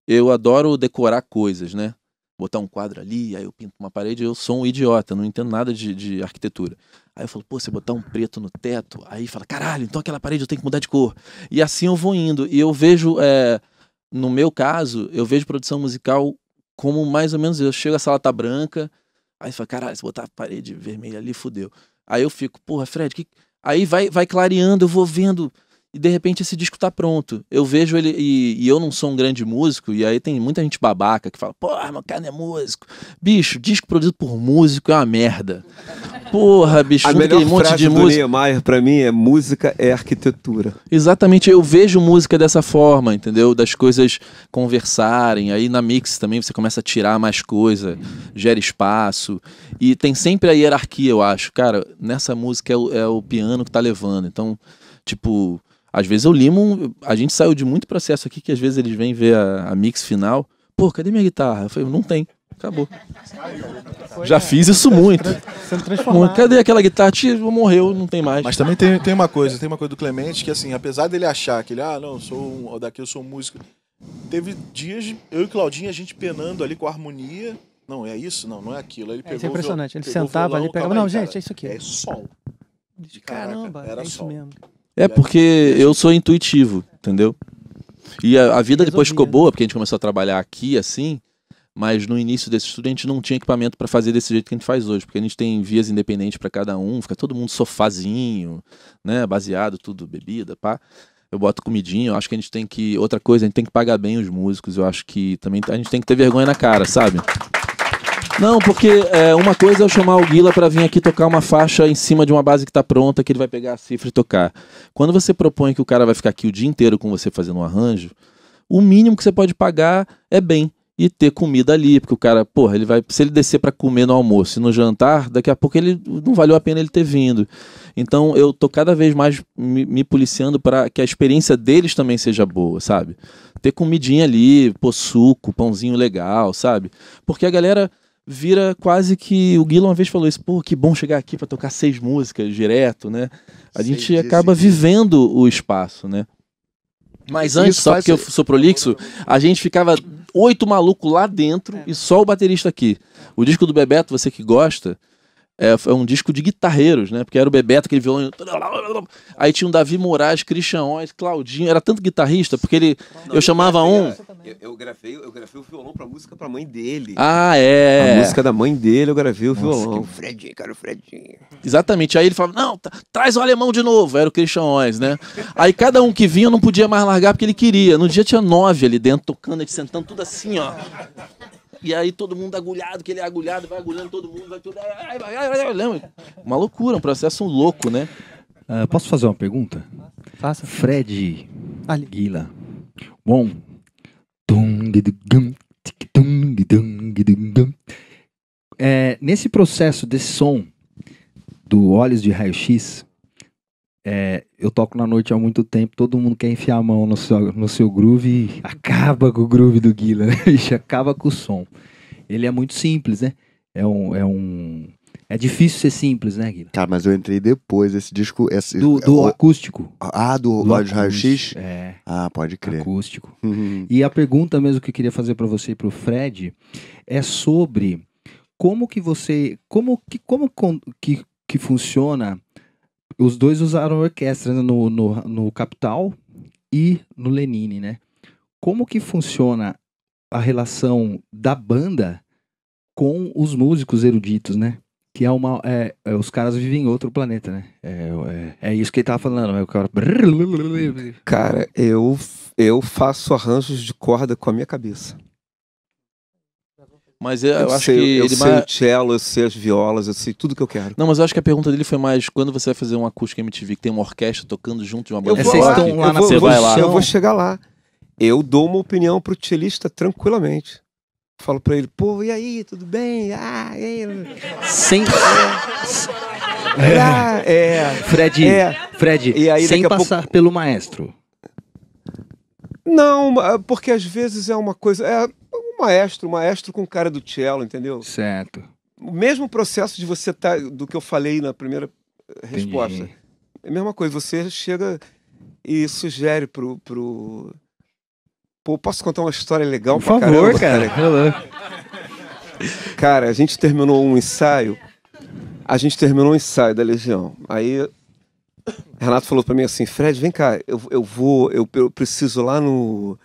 [SPEAKER 1] eu adoro decorar coisas, né? Botar um quadro ali, aí eu pinto uma parede, eu sou um idiota, não entendo nada de arquitetura. Aí eu falo, pô, você botar um preto no teto, aí fala, caralho, então aquela parede eu tenho que mudar de cor. E assim eu vou indo. E eu vejo, no meu caso, eu vejo produção musical como mais ou menos eu chego, a sala tá branca, aí você fala, caralho, se botar a parede vermelha ali, fudeu. Aí eu fico, porra, Fred, aí vai clareando, eu vou vendo, e de repente esse disco tá pronto. Eu vejo ele, e eu não sou um grande músico, e aí tem muita gente babaca que fala, porra, meu cara não é músico. Bicho, disco produzido por músico é uma merda. Porra, bicho,
[SPEAKER 2] a melhor frase
[SPEAKER 1] de
[SPEAKER 2] do
[SPEAKER 1] música.
[SPEAKER 2] Niemeyer pra mim é música é arquitetura.
[SPEAKER 1] Exatamente, eu vejo música dessa forma, entendeu? Das coisas conversarem, aí na mix também você começa a tirar mais coisa, gera espaço, e tem sempre a hierarquia, eu acho. Cara, nessa música é o piano que tá levando, então, tipo, às vezes eu limo, a gente saiu de muito processo aqui, que às vezes eles vêm ver a mix final, pô, cadê minha guitarra? Eu falei, não tem. Acabou. Já fiz isso muito. Cadê aquela guitarra? Morreu, não tem mais.
[SPEAKER 6] Mas também tem uma coisa do Clemente que, assim, apesar dele achar que ele, não, daqui eu sou um músico. Teve dias, eu e o Claudinho, a gente penando ali com a harmonia. Não, é isso? Não é aquilo. Ele pegou
[SPEAKER 4] isso é impressionante. Ele sentava ali e pegava. Não, gente, é isso aqui.
[SPEAKER 6] É sol.
[SPEAKER 4] Caramba,
[SPEAKER 6] era
[SPEAKER 4] isso
[SPEAKER 6] sol.
[SPEAKER 4] mesmo.
[SPEAKER 1] Porque eu sou intuitivo, entendeu? E a vida depois ficou boa, porque a gente começou a trabalhar aqui, assim. Mas no início desse estudo a gente não tinha equipamento para fazer desse jeito que a gente faz hoje, porque a gente tem vias independentes para cada um, fica todo mundo sofazinho, né, baseado, tudo, bebida, pá. Eu boto comidinha, eu acho que a gente tem que... Outra coisa, a gente tem que pagar bem os músicos, eu acho que também a gente tem que ter vergonha na cara, sabe? Não, porque uma coisa é eu chamar o Guila para vir aqui tocar uma faixa em cima de uma base que tá pronta, que ele vai pegar a cifra e tocar. Quando você propõe que o cara vai ficar aqui o dia inteiro com você fazendo um arranjo, o mínimo que você pode pagar é bem. E ter comida ali, porque o cara, porra, ele vai, se ele descer para comer no almoço e no jantar, daqui a pouco ele não valeu a pena ele ter vindo. Então eu tô cada vez mais me policiando para que a experiência deles também seja boa, sabe? Ter comidinha ali, pô, suco, pãozinho legal, sabe? Porque a galera vira quase que... O Guila uma vez falou isso, pô, que bom chegar aqui para tocar 6 músicas direto, né? A gente acaba vivendo o espaço, né? Mas antes, só porque eu sou prolixo, a gente ficava 8 malucos lá dentro e só o baterista aqui. O disco do Bebeto, você que gosta, é um disco de guitarreiros, né? Porque era o Bebeto, aquele violão... Aí tinha o Davi Moraes, Christian Oz, Claudinho, era tanto guitarrista, porque eu chamava um...
[SPEAKER 2] Eu gravei o violão pra música pra mãe dele.
[SPEAKER 1] Ah, é.
[SPEAKER 2] A música da mãe dele, eu gravei o violão.
[SPEAKER 3] O Fredinho, cara, o Fredinho.
[SPEAKER 1] Exatamente. Aí ele falava, não, traz o alemão de novo. Era o Christian Oz, né? Aí cada um que vinha não podia mais largar porque ele queria. No dia tinha 9 ali dentro, tocando, ele sentando tudo assim, ó. E aí todo mundo agulhado, que ele é agulhado, vai agulhando todo mundo, vai tudo. Uma loucura, um processo louco, né?
[SPEAKER 8] Posso fazer uma pergunta?
[SPEAKER 4] Faça.
[SPEAKER 8] Fred
[SPEAKER 4] Ali.
[SPEAKER 8] Guila. Bom. Nesse processo desse som do Olhos de Raio-X, eu toco na noite há muito tempo, todo mundo quer enfiar a mão no seu groove e acaba com o groove do Guila, né? Acaba com o som. Ele é muito simples, né? É difícil ser simples, né, Guila?
[SPEAKER 3] Cara, mas eu entrei depois, esse disco...
[SPEAKER 8] Do acústico.
[SPEAKER 3] Do Olhos de Raio-X?
[SPEAKER 8] É.
[SPEAKER 3] Ah, pode crer.
[SPEAKER 8] Acústico. E a pergunta mesmo que eu queria fazer para você e pro Fred é sobre como que você... Como que funciona... Os dois usaram orquestra, né, no Capital e no Lenine, né? Como que funciona a relação da banda com os músicos eruditos, né? Que os caras vivem em outro planeta, né? É isso que ele tava falando.
[SPEAKER 2] Cara, eu faço arranjos de corda com a minha cabeça.
[SPEAKER 1] Mas eu acho
[SPEAKER 2] sei,
[SPEAKER 1] que
[SPEAKER 2] eu
[SPEAKER 1] ele
[SPEAKER 2] sei o cello, eu sei as violas, eu sei tudo que eu quero.
[SPEAKER 1] Não, mas eu acho que a pergunta dele foi mais quando você vai fazer um acústico MTV que tem uma orquestra tocando junto de uma banda.
[SPEAKER 8] Vocês estão lá na
[SPEAKER 1] Você vai lá.
[SPEAKER 2] Eu vou chegar lá. Eu dou uma opinião pro cellista tranquilamente. Falo pra ele, pô, e aí, tudo bem? Ah, e aí?
[SPEAKER 8] Fred,
[SPEAKER 2] E aí,
[SPEAKER 8] sem
[SPEAKER 2] daqui a
[SPEAKER 8] passar pelo maestro.
[SPEAKER 2] Não, porque às vezes é uma coisa... um maestro com cara do cello, entendeu?
[SPEAKER 8] Certo.
[SPEAKER 2] O mesmo processo de você do que eu falei na primeira resposta. É a mesma coisa, você chega e sugere pro... Pô, posso contar uma história legal pra caramba?
[SPEAKER 8] Por favor, cara.
[SPEAKER 2] Cara, a gente terminou um ensaio da Legião. Aí Renato falou pra mim assim, Fred, vem cá, eu preciso lá no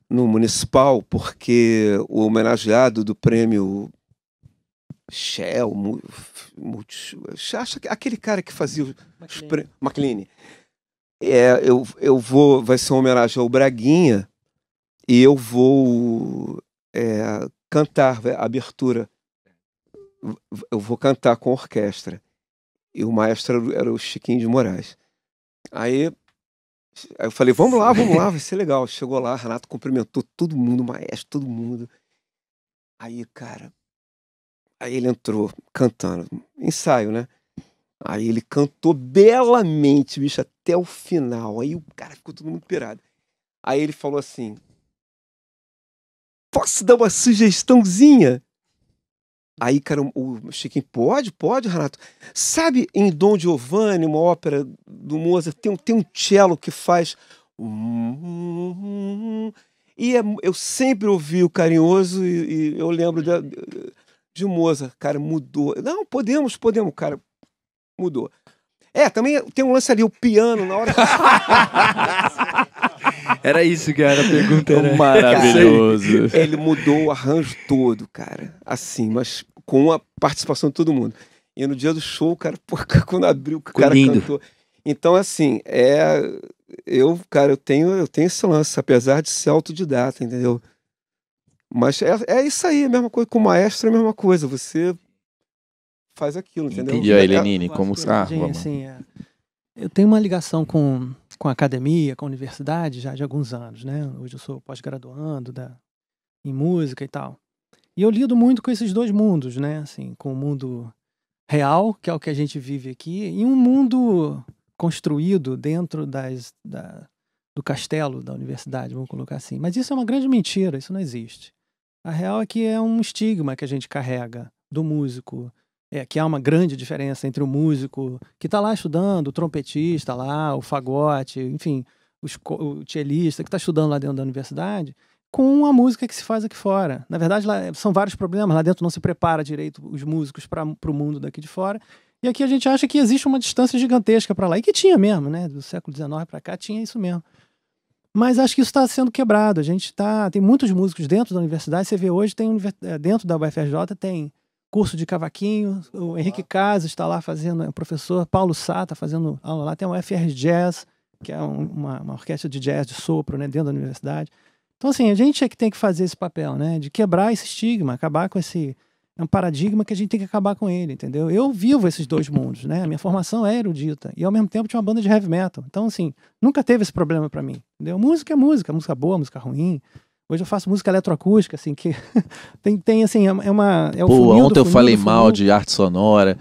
[SPEAKER 2] Municipal, porque o homenageado do prêmio Shell, aquele cara que fazia os prêmios, McLean. Vai ser uma homenagem ao Braguinha e eu vou cantar a abertura. Eu vou cantar com orquestra. E o maestro era o Chiquinho de Moraes. Aí eu falei, vamos lá, vai ser legal. Chegou lá, Renato cumprimentou todo mundo, o maestro, todo mundo. Aí, cara, ele entrou cantando, ensaio, né? Aí ele cantou belamente, bicho, até o final. Aí o cara ficou todo mundo pirado. Aí ele falou assim, posso dar uma sugestãozinha? Aí, cara, o Chiquinho, pode, Renato. Sabe em Dom Giovanni, uma ópera do Mozart, tem um cello que faz... E eu sempre ouvi o Carinhoso e eu lembro de Mozart. Cara, mudou. Não, podemos, cara. Mudou. Também tem um lance ali, o piano, na hora...
[SPEAKER 8] Era isso que era a pergunta. Era
[SPEAKER 1] maravilhoso.
[SPEAKER 2] Cara, ele mudou o arranjo todo, cara. Assim, mas com a participação de todo mundo. E no dia do show, cara, quando abriu, o cara cantou. Então, assim, eu tenho esse lance, apesar de ser autodidata, entendeu? Mas é isso aí, a mesma coisa. Com o maestro é a mesma coisa. Você faz aquilo, entendeu?
[SPEAKER 1] E aí, Lenine, como...
[SPEAKER 4] Assim, eu tenho uma ligação com a academia, com a universidade já de alguns anos, né? Hoje eu sou pós-graduando em música e tal. E eu lido muito com esses dois mundos, né? Assim, com o mundo real, que é o que a gente vive aqui, e um mundo construído dentro do castelo da universidade, vamos colocar assim. Mas isso é uma grande mentira, isso não existe. A real é que é um estigma que a gente carrega do músico, que há uma grande diferença entre o músico que está lá estudando, o trompetista lá, o fagote, enfim, o cellista que está estudando lá dentro da universidade, com a música que se faz aqui fora. Na verdade, lá são vários problemas. Lá dentro não se prepara direito os músicos para o mundo daqui de fora. E aqui a gente acha que existe uma distância gigantesca para lá. E que tinha mesmo, né? Do século XIX para cá tinha isso mesmo. Mas acho que isso está sendo quebrado. A gente tem muitos músicos dentro da universidade. Você vê hoje, dentro da UFRJ tem curso de cavaquinho. O Henrique Casas está lá fazendo, o professor Paulo Sá está fazendo aula lá. Tem o UFR Jazz, que é uma orquestra de jazz, de sopro, né, dentro da universidade. Então, assim, a gente é que tem que fazer esse papel, né, de quebrar esse estigma, acabar com esse... É um paradigma que a gente tem que acabar com ele, entendeu? Eu vivo esses dois mundos, né? A minha formação é erudita e, ao mesmo tempo, tinha uma banda de heavy metal. Então, assim, nunca teve esse problema pra mim, entendeu? Música é música boa, música ruim. Hoje eu faço música eletroacústica, assim, que tem assim, é o
[SPEAKER 1] Pô,
[SPEAKER 4] funil
[SPEAKER 1] ontem
[SPEAKER 4] do
[SPEAKER 1] eu
[SPEAKER 4] funil
[SPEAKER 1] falei
[SPEAKER 4] do
[SPEAKER 1] mal
[SPEAKER 4] funil.
[SPEAKER 1] de arte sonora,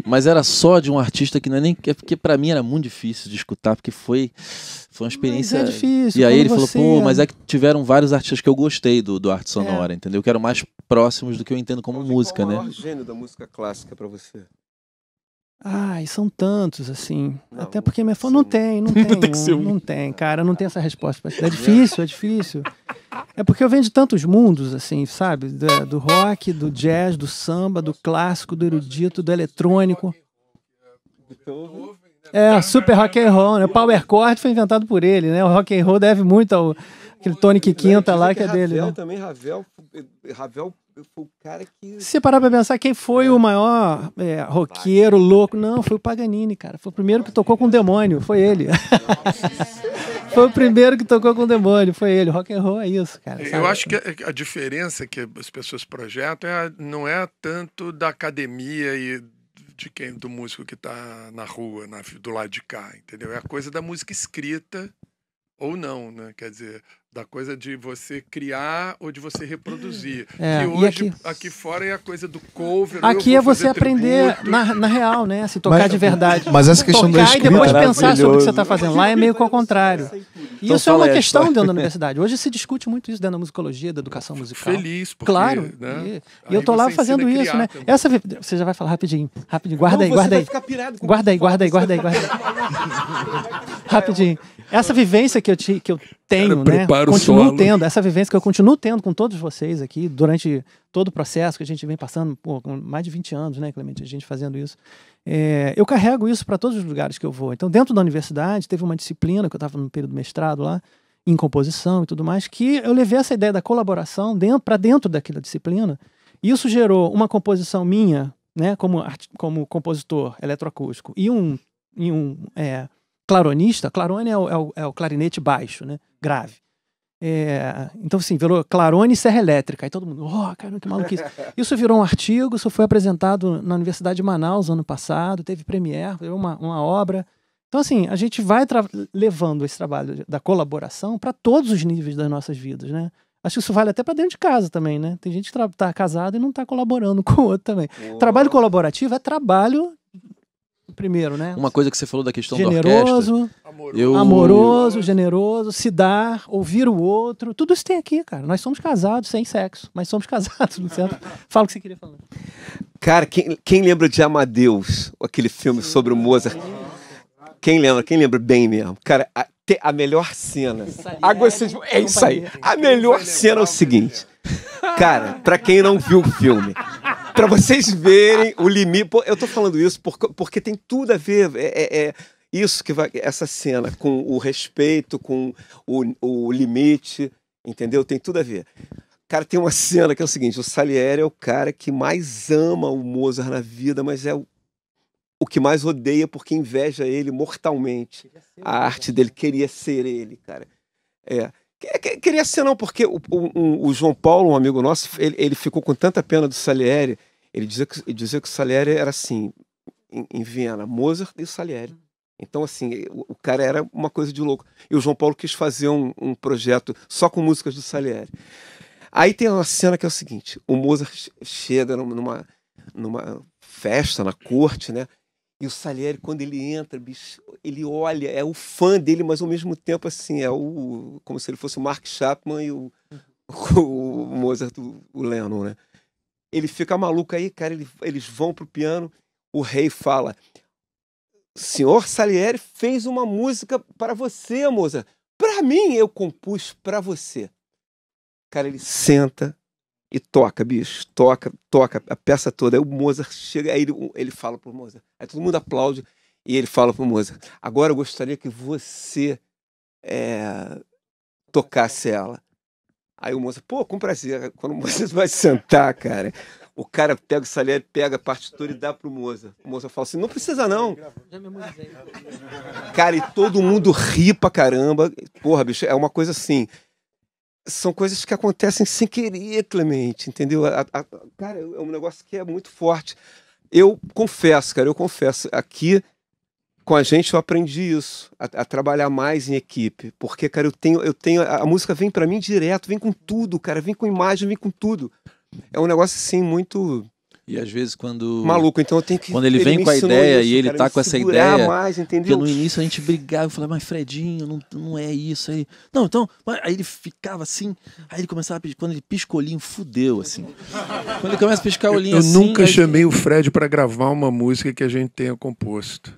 [SPEAKER 1] mas era só de um artista que não é nem... É porque pra mim era muito difícil de escutar, porque foi uma experiência...
[SPEAKER 4] Mas é difícil.
[SPEAKER 1] E aí
[SPEAKER 4] quando
[SPEAKER 1] ele falou,
[SPEAKER 4] você-
[SPEAKER 1] pô, mas é que tiveram vários artistas que eu gostei do arte sonora, entendeu? Que eram mais próximos do que eu entendo como música,
[SPEAKER 2] Qual o
[SPEAKER 1] né?
[SPEAKER 2] maior gênio da música clássica pra você?
[SPEAKER 4] Ai, são tantos, assim.
[SPEAKER 2] Não,
[SPEAKER 4] Até porque minha
[SPEAKER 2] sim.
[SPEAKER 4] não tem
[SPEAKER 6] tem que ser um.
[SPEAKER 4] não tem, cara, não tem essa resposta pra te dar. É difícil, é difícil. É porque eu venho de tantos mundos, assim, sabe? Do rock, do jazz, do samba, do clássico, do erudito, do eletrônico. Super rock and roll, né? O power chord foi inventado por ele, né? O rock and roll deve muito ao aquele Tonic Quinta lá que é dele,
[SPEAKER 2] Ravel
[SPEAKER 4] né?
[SPEAKER 2] também, Ravel foi o cara que...
[SPEAKER 4] Se você parar pra pensar, quem foi o maior roqueiro louco? Não, foi o Paganini, cara. Foi o primeiro que tocou com o demônio, foi ele. Foi o primeiro que tocou com o demônio, foi ele. Rock and roll é isso, cara.
[SPEAKER 5] Eu
[SPEAKER 4] sabe?
[SPEAKER 5] acho que a diferença que as pessoas projetam não é tanto da academia e do músico que está na rua, do lado de cá, entendeu? É a coisa da música escrita ou não, né? Quer dizer, da coisa de você criar ou de você reproduzir.
[SPEAKER 4] É,
[SPEAKER 5] e
[SPEAKER 4] e
[SPEAKER 5] hoje, aqui fora, é a coisa do cover.
[SPEAKER 4] Aqui
[SPEAKER 5] eu
[SPEAKER 4] é
[SPEAKER 5] vou
[SPEAKER 4] você
[SPEAKER 5] fazer
[SPEAKER 4] aprender
[SPEAKER 5] tributo.
[SPEAKER 4] na real, né? Assim, tocar
[SPEAKER 3] Mas-
[SPEAKER 4] de verdade.
[SPEAKER 3] Mas essa questão da
[SPEAKER 4] Tocar e
[SPEAKER 3] escrita...
[SPEAKER 4] depois pensar sobre o que você
[SPEAKER 1] Maravilhoso.
[SPEAKER 4] está fazendo. Lá é meio que ao contrário. E
[SPEAKER 1] Então
[SPEAKER 4] isso é
[SPEAKER 1] fala
[SPEAKER 4] uma
[SPEAKER 1] aí a
[SPEAKER 4] questão
[SPEAKER 1] história.
[SPEAKER 4] dentro da universidade. Hoje se discute muito isso dentro da musicologia, da educação musical.
[SPEAKER 5] Feliz, porque,
[SPEAKER 4] Claro.
[SPEAKER 5] né?
[SPEAKER 4] E eu tô
[SPEAKER 5] Aí
[SPEAKER 4] lá
[SPEAKER 5] você
[SPEAKER 4] fazendo
[SPEAKER 5] ensina a
[SPEAKER 4] isso,
[SPEAKER 5] criar
[SPEAKER 4] né?
[SPEAKER 5] também.
[SPEAKER 4] Você já vai falar rapidinho. Guarda aí,
[SPEAKER 2] Não, você
[SPEAKER 4] guarda
[SPEAKER 2] vai
[SPEAKER 4] aí.
[SPEAKER 2] ficar pirado com
[SPEAKER 4] Guarda aí,
[SPEAKER 2] o que eu
[SPEAKER 4] guarda aí,
[SPEAKER 2] falo,
[SPEAKER 4] guarda aí,
[SPEAKER 2] você
[SPEAKER 4] guarda aí. Rapidinho. Essa vivência que eu tenho, né?
[SPEAKER 5] prepara o
[SPEAKER 4] Continuo
[SPEAKER 5] solo.
[SPEAKER 4] tendo, essa vivência que eu continuo tendo com todos vocês aqui, durante todo o processo que a gente vem passando, com mais de 20 anos, né, Clemente, a gente fazendo isso. Eu carrego isso para todos os lugares que eu vou. Então, dentro da universidade, teve uma disciplina, que eu estava no período do mestrado lá, em composição e tudo mais, que eu levei essa ideia da colaboração para dentro daquela disciplina. E isso gerou uma composição minha, né, como compositor eletroacústico, e um claronista. Clarone é o clarinete baixo, né, grave. Então, assim, virou clarone e serra elétrica. Aí todo mundo, caramba, que maluquice. Isso virou um artigo, isso foi apresentado na Universidade de Manaus ano passado, teve premiere, virou uma obra. Então, assim, a gente vai levando esse trabalho da colaboração para todos os níveis das nossas vidas, né? Acho que isso vale até para dentro de casa também, né? Tem gente que tá casado e não tá colaborando com o outro também. Trabalho colaborativo é trabalho, primeiro, né?
[SPEAKER 1] Uma coisa que você falou da questão da orquestra...
[SPEAKER 4] Generoso,
[SPEAKER 1] Eu...
[SPEAKER 4] amoroso, generoso, se dar, ouvir o outro. Tudo isso tem aqui, cara. Nós somos casados sem sexo, mas somos casados, no centro. Fala o que você queria falar.
[SPEAKER 2] Cara, quem lembra de Amadeus, aquele filme sobre o Mozart? Quem lembra bem mesmo. Cara, a melhor cena. É isso aí. A melhor cena é o seguinte. Cara, pra quem não viu o filme, pra vocês verem o limite. Pô, eu tô falando isso porque tem tudo a ver. Isso que vai. Essa cena com o respeito, com o limite, entendeu? Tem tudo a ver. Cara, tem uma cena que é o seguinte: o Salieri é o cara que mais ama o Mozart na vida, mas é o que mais odeia porque inveja ele mortalmente. A arte dele queria ser ele, cara. Queria ser não, porque o João Paulo, um amigo nosso, ele ficou com tanta pena do Salieri. Ele dizia que o Salieri era assim, em Viena, Mozart e o Salieri. Então, assim, o cara era uma coisa de louco. E o João Paulo quis fazer um projeto só com músicas do Salieri. Aí tem uma cena que é o seguinte: o Mozart chega numa festa na corte, né? E o Salieri, quando ele entra, bicho, ele olha, é o fã dele, mas ao mesmo tempo, assim, como se ele fosse o Mark Chapman e o Mozart, o Lennon, né? Ele fica maluco aí, cara, eles vão pro piano, o rei fala: senhor Salieri fez uma música para você, Mozart. Para mim, eu compus para você. Cara, ele senta e toca, bicho. Toca a peça toda. Aí o Mozart chega, aí ele fala pro Mozart. Aí todo mundo aplaude e ele fala pro Mozart: agora eu gostaria que você tocasse ela. Aí o moço, pô, com prazer. Quando o Mozart vai sentar, cara, o cara pega o Salieri, pega a partitura e dá pro Mozart. O Mozart fala assim, não precisa não. Cara, e todo mundo ri pra caramba. Porra, bicho, é uma coisa assim. São coisas que acontecem sem querer, Clemente, entendeu? Cara, é um negócio que é muito forte. Eu confesso, cara, aqui com a gente eu aprendi isso, a trabalhar mais em equipe, porque, cara, a música vem pra mim direto, vem com tudo, cara, vem com imagem, vem com tudo. É um negócio, assim, muito...
[SPEAKER 1] E às vezes quando...
[SPEAKER 2] Maluco, então eu tenho que...
[SPEAKER 1] Quando ele vem com a ideia
[SPEAKER 2] isso,
[SPEAKER 1] e ele
[SPEAKER 2] cara,
[SPEAKER 1] tá com essa ideia...
[SPEAKER 2] mais, entendeu?
[SPEAKER 1] Porque no início a gente brigava, eu falava, mas Fredinho, não é isso aí. Não, então... Aí ele ficava assim, aí ele começava a piscar, quando ele pisca o olhinho, fudeu, assim. Quando ele começa a piscar o olhinho assim...
[SPEAKER 5] Eu nunca
[SPEAKER 1] aí...
[SPEAKER 5] chamei o Fred pra gravar uma música que a gente tenha composto.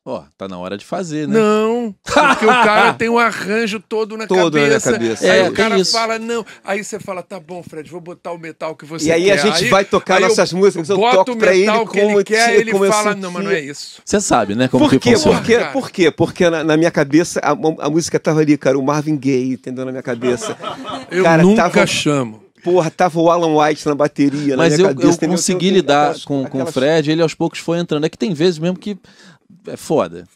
[SPEAKER 1] Ó, tá na hora de fazer, né?
[SPEAKER 5] Não, porque o cara tem um arranjo todo na cabeça. Aí o cara fala, não. Aí você fala, tá bom, Fred, vou botar o metal que você quer.
[SPEAKER 2] E aí a gente vai tocar nossas músicas, eu toco pra ele como
[SPEAKER 5] que ele quer, ele fala, não, mas não é isso.
[SPEAKER 1] Você sabe, né? Como
[SPEAKER 2] Por quê?
[SPEAKER 1] funciona.
[SPEAKER 2] Por quê? Porque na minha cabeça a música tava ali, cara, o Marvin Gaye, entendeu? Na minha cabeça.
[SPEAKER 5] Eu
[SPEAKER 2] cara,
[SPEAKER 5] nunca chamo.
[SPEAKER 2] Porra, tava o Alan White na bateria.
[SPEAKER 1] Mas
[SPEAKER 2] na minha
[SPEAKER 1] eu
[SPEAKER 2] cabeça,
[SPEAKER 1] consegui lidar com o Fred, ele aos poucos foi entrando. É que tem vezes mesmo que é foda.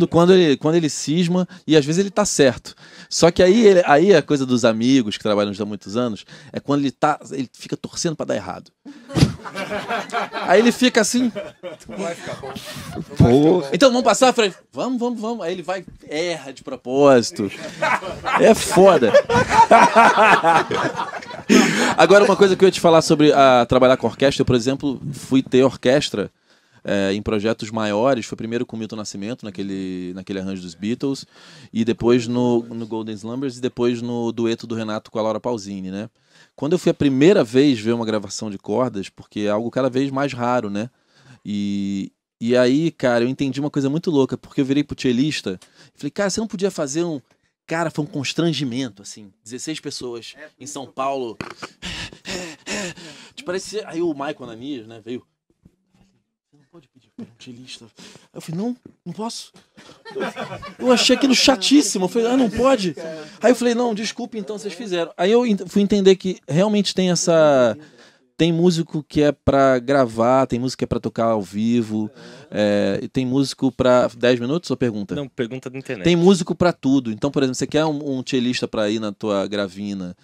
[SPEAKER 1] Quando ele cisma, e às vezes ele tá certo. Só que aí a coisa dos amigos que trabalham há muitos anos é quando ele fica torcendo pra dar errado. Aí ele fica assim.
[SPEAKER 5] Vai ficar bom.
[SPEAKER 1] Então vamos passar, Fred? Vamos. Aí ele vai, erra de propósito. É foda. Agora, uma coisa que eu ia te falar sobre trabalhar com orquestra, eu, por exemplo, fui ter orquestra em projetos maiores. Foi primeiro com o Milton Nascimento, naquele arranjo dos Beatles, e depois no Golden Slumbers, e depois no dueto do Renato com a Laura Pausini, né? Quando eu fui a primeira vez ver uma gravação de cordas, porque é algo cada vez mais raro, né? E aí, cara, eu entendi uma coisa muito louca, porque eu virei pro cellista e falei, cara, você não podia fazer um... Cara, foi um constrangimento, assim. 16 pessoas em São Paulo. Tipo, parecia... Aí o Michael Ananias, né, veio... Você não pode pedir para um cellista. Aí eu falei, não posso. Eu achei aquilo chatíssimo. Eu falei, não pode. Aí eu falei, não, desculpe, então vocês fizeram. Aí eu fui entender que realmente tem essa... Tem músico que é pra gravar, tem músico que é pra tocar ao vivo, tem músico pra... 10 minutos ou pergunta?
[SPEAKER 9] Não, pergunta da internet.
[SPEAKER 1] Tem músico pra tudo. Então, por exemplo, você quer um cellista pra ir na tua gravina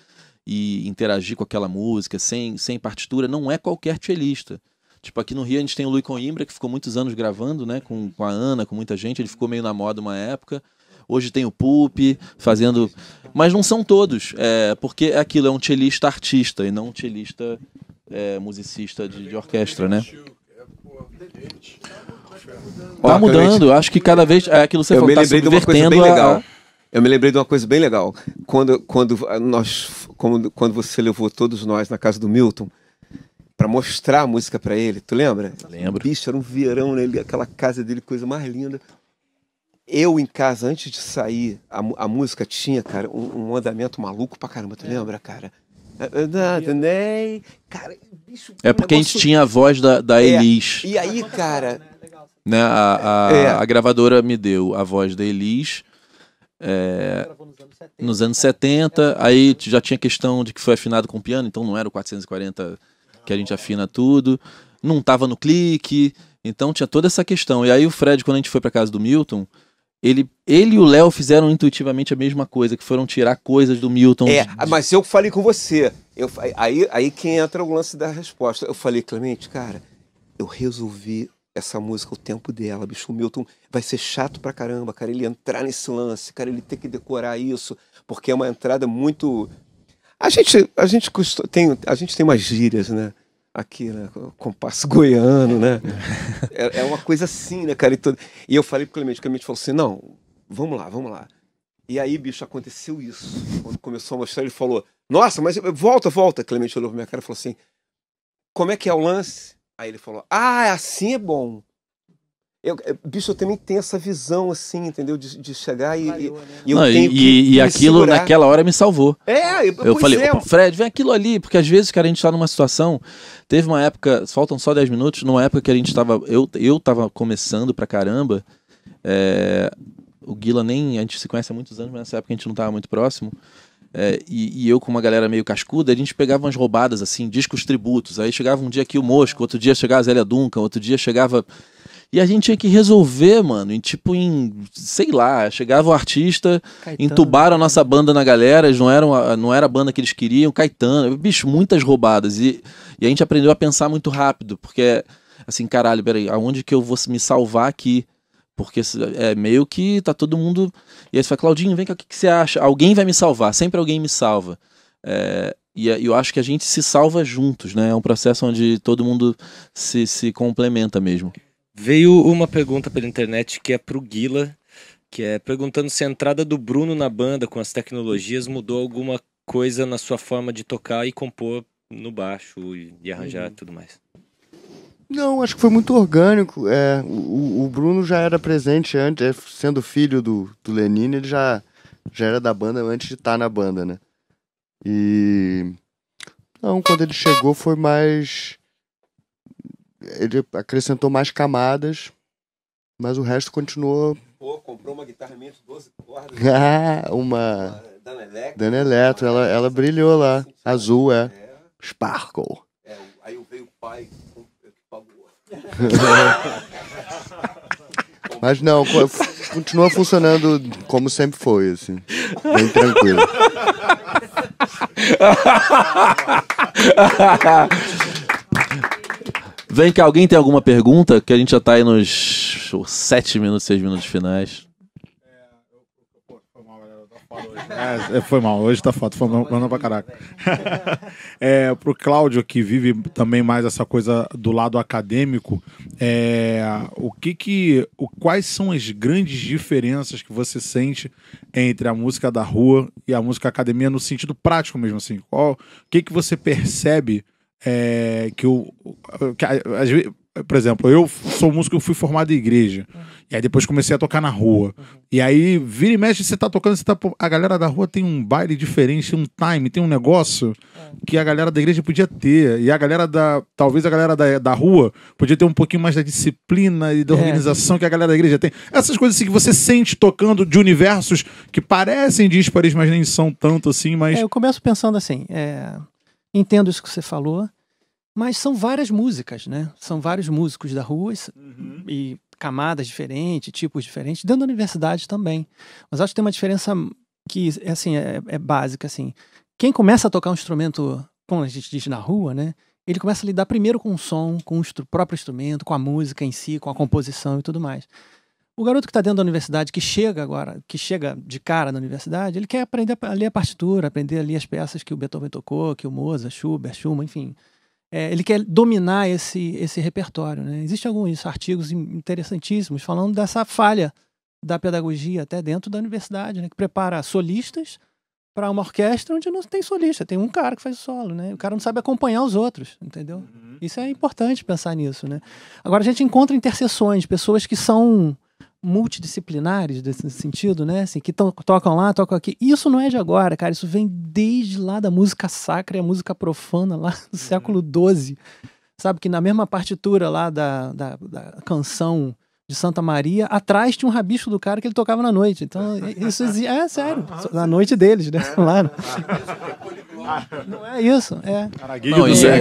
[SPEAKER 1] e interagir com aquela música sem partitura, não é qualquer cellista. Tipo, aqui no Rio a gente tem o Luiz Coimbra, que ficou muitos anos gravando, né, com a Ana, com muita gente, ele ficou meio na moda uma época. Hoje tem o Pupi fazendo... Mas não são todos, porque aquilo é um cellista artista e não um cellista... musicista de orquestra, né? Tá mudando, eu acho que cada vez aquilo você falou, tá subvertendo
[SPEAKER 2] Eu me lembrei de uma coisa bem legal. Quando você levou todos nós na casa do Milton pra mostrar a música pra ele, tu lembra?
[SPEAKER 1] Lembro.
[SPEAKER 2] Bicho, era um verão, né? Aquela casa dele, coisa mais linda. Eu em casa, antes de sair, a música tinha, cara, um andamento maluco pra caramba, tu lembra, cara? Cara, bicho,
[SPEAKER 1] porque a gente tinha a voz da Elis.
[SPEAKER 2] E aí, cara...
[SPEAKER 1] Né, a gravadora me deu a voz da Elis nos anos 70. Aí já tinha questão de que foi afinado com piano, então não era o 440 que a gente afina tudo. Não tava no clique, então tinha toda essa questão. E aí o Fred, quando a gente foi pra casa do Milton... Ele e o Léo fizeram intuitivamente a mesma coisa, que foram tirar coisas do Milton.
[SPEAKER 2] Mas eu falei com você. Aí quem entra o lance da resposta. Eu falei, Clemente, cara, eu resolvi essa música, o tempo dela, bicho. O Milton vai ser chato pra caramba, cara, ele entrar nesse lance, cara, ele ter que decorar isso, porque é uma entrada muito... A gente tem umas gírias, né? Aqui, né? Compasso goiano, né? É uma coisa assim, né, cara? E eu falei pro Clemente, o Clemente falou assim, não, vamos lá. E aí, bicho, aconteceu isso. Quando começou a mostrar, ele falou, nossa, mas volta. Clemente olhou pra minha cara e falou assim, como é que é o lance? Aí ele falou, assim é bom. Bicho, eu também tenho essa visão, assim, entendeu? De chegar e eu tenho que
[SPEAKER 1] aquilo
[SPEAKER 2] segurar.
[SPEAKER 1] Naquela hora me salvou. Eu falei,
[SPEAKER 2] opa,
[SPEAKER 1] Fred, vem aquilo ali, porque às vezes, cara, a gente tá numa situação... Teve uma época, faltam só 10 minutos, numa época que a gente tava... Eu tava começando pra caramba, o Guila a gente se conhece há muitos anos, mas nessa época a gente não tava muito próximo. E eu com uma galera meio cascuda, a gente pegava umas roubadas, assim, discos tributos. Aí chegava um dia aqui o Mosco, outro dia chegava a Zélia Duncan, outro dia chegava... E a gente tinha que resolver, mano, sei lá, chegava o artista,
[SPEAKER 4] Caetano,
[SPEAKER 1] entubaram a nossa banda na galera, eles não era a banda que eles queriam, Caetano, bicho, muitas roubadas. E a gente aprendeu a pensar muito rápido, porque, assim, caralho, peraí, aonde que eu vou me salvar aqui? Porque meio que tá todo mundo... E aí você fala, Claudinho, vem cá, o que você acha? Alguém vai me salvar, sempre alguém me salva. E eu acho que a gente se salva juntos, né? É um processo onde todo mundo se complementa mesmo.
[SPEAKER 9] Veio uma pergunta pela internet que é pro Guila, que é perguntando se a entrada do Bruno na banda com as tecnologias mudou alguma coisa na sua forma de tocar e compor no baixo e arranjar tudo mais.
[SPEAKER 3] Não, acho que foi muito orgânico. O Bruno já era presente antes, sendo filho do Lenine, ele já era da banda antes de estar na banda, né? E... Não, quando ele chegou foi mais... Ele acrescentou mais camadas, mas o resto continuou...
[SPEAKER 2] Pô, comprou uma guitarra minha de 12 cordas.
[SPEAKER 3] uma
[SPEAKER 2] Dana Electro.
[SPEAKER 3] Dana Electro, ela brilhou lá. Azul, Sparkle.
[SPEAKER 2] Aí veio o pai que pagou.
[SPEAKER 3] Mas não, continua funcionando como sempre foi, assim. Bem tranquilo.
[SPEAKER 1] Vem cá, alguém tem alguma pergunta? Que a gente já tá aí nos 7 minutos, 6 minutos finais.
[SPEAKER 7] Foi mal, hoje tá foda, foi mal pra caraca. Pro Cláudio, que vive também mais essa coisa do lado acadêmico, quais são as grandes diferenças que você sente entre a música da rua e a música academia no sentido prático mesmo, assim? O que você percebe às vezes, por exemplo, eu sou músico, eu fui formado em igreja. E aí depois comecei a tocar na rua. E aí, vira e mexe, você tá tocando, a galera da rua tem um baile diferente, tem um time, tem um negócio que a galera da igreja podia ter. E talvez a galera da rua podia ter um pouquinho mais da disciplina e da organização que a galera da igreja tem. Essas coisas assim que você sente tocando de universos que parecem díspares, mas nem são tanto assim, mas...
[SPEAKER 4] Eu começo pensando assim, entendo isso que você falou, mas são várias músicas, né? São vários músicos da rua e camadas diferentes, tipos diferentes, dentro da universidade também. Mas acho que tem uma diferença que assim, é básica. Assim. Quem começa a tocar um instrumento, como a gente diz na rua, né? Ele começa a lidar primeiro com o som, com o próprio instrumento, com a música em si, com a composição e tudo mais. O garoto que está dentro da universidade, que chega de cara na universidade, ele quer aprender a ler a partitura, aprender a ler as peças que o Beethoven tocou, que o Mozart, Schubert, Schumann, enfim... ele quer dominar esse repertório, né? Existem alguns artigos interessantíssimos falando dessa falha da pedagogia até dentro da universidade, né? Que prepara solistas para uma orquestra onde não tem solista, tem um cara que faz o solo, né? O cara não sabe acompanhar os outros, entendeu? Isso é importante pensar nisso, né? Agora a gente encontra interseções, pessoas que são multidisciplinares nesse sentido, né? Assim, que tocam lá, tocam aqui. Isso não é de agora, cara. Isso vem desde lá da música sacra e a música profana, lá do século XII. Sabe que na mesma partitura lá da canção de Santa Maria, atrás tinha um rabicho do cara que ele tocava na noite. Então, isso é sério. Na noite deles, né? Lá. Não é isso.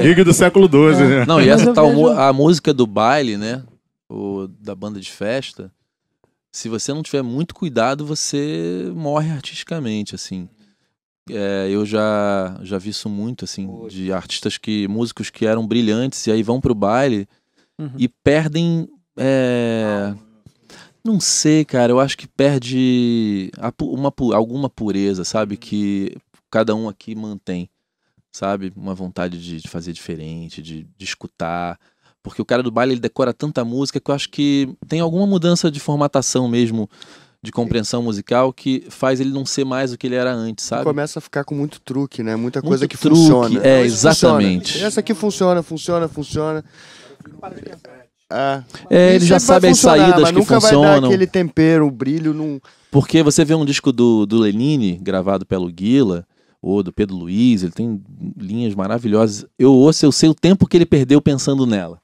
[SPEAKER 7] Gig do século XII, né?
[SPEAKER 1] Não, e essa a música do baile, né? Da banda de festa. Se você não tiver muito cuidado, você morre artisticamente, assim. Eu já vi isso muito, assim, de músicos que eram brilhantes e aí vão pro baile e perdem... Não sei, cara, eu acho que perde alguma pureza, sabe? Que cada um aqui mantém, sabe? Uma vontade de fazer diferente, de escutar... Porque o cara do baile, ele decora tanta música que eu acho que tem alguma mudança de formatação mesmo, de compreensão musical, que faz ele não ser mais o que ele era antes, sabe?
[SPEAKER 3] Começa a ficar com muito truque, né? Muita coisa que
[SPEAKER 1] truque,
[SPEAKER 3] funciona.
[SPEAKER 1] Exatamente.
[SPEAKER 3] Funciona. Essa aqui funciona.
[SPEAKER 1] Ele já sabe as saídas
[SPEAKER 3] mas
[SPEAKER 1] que
[SPEAKER 3] nunca
[SPEAKER 1] funcionam.
[SPEAKER 3] Vai dar aquele tempero, o brilho.
[SPEAKER 1] Porque você vê um disco do Lenine, gravado pelo Guila, ou do Pedro Luiz, ele tem linhas maravilhosas. Eu sei o tempo que ele perdeu pensando nela.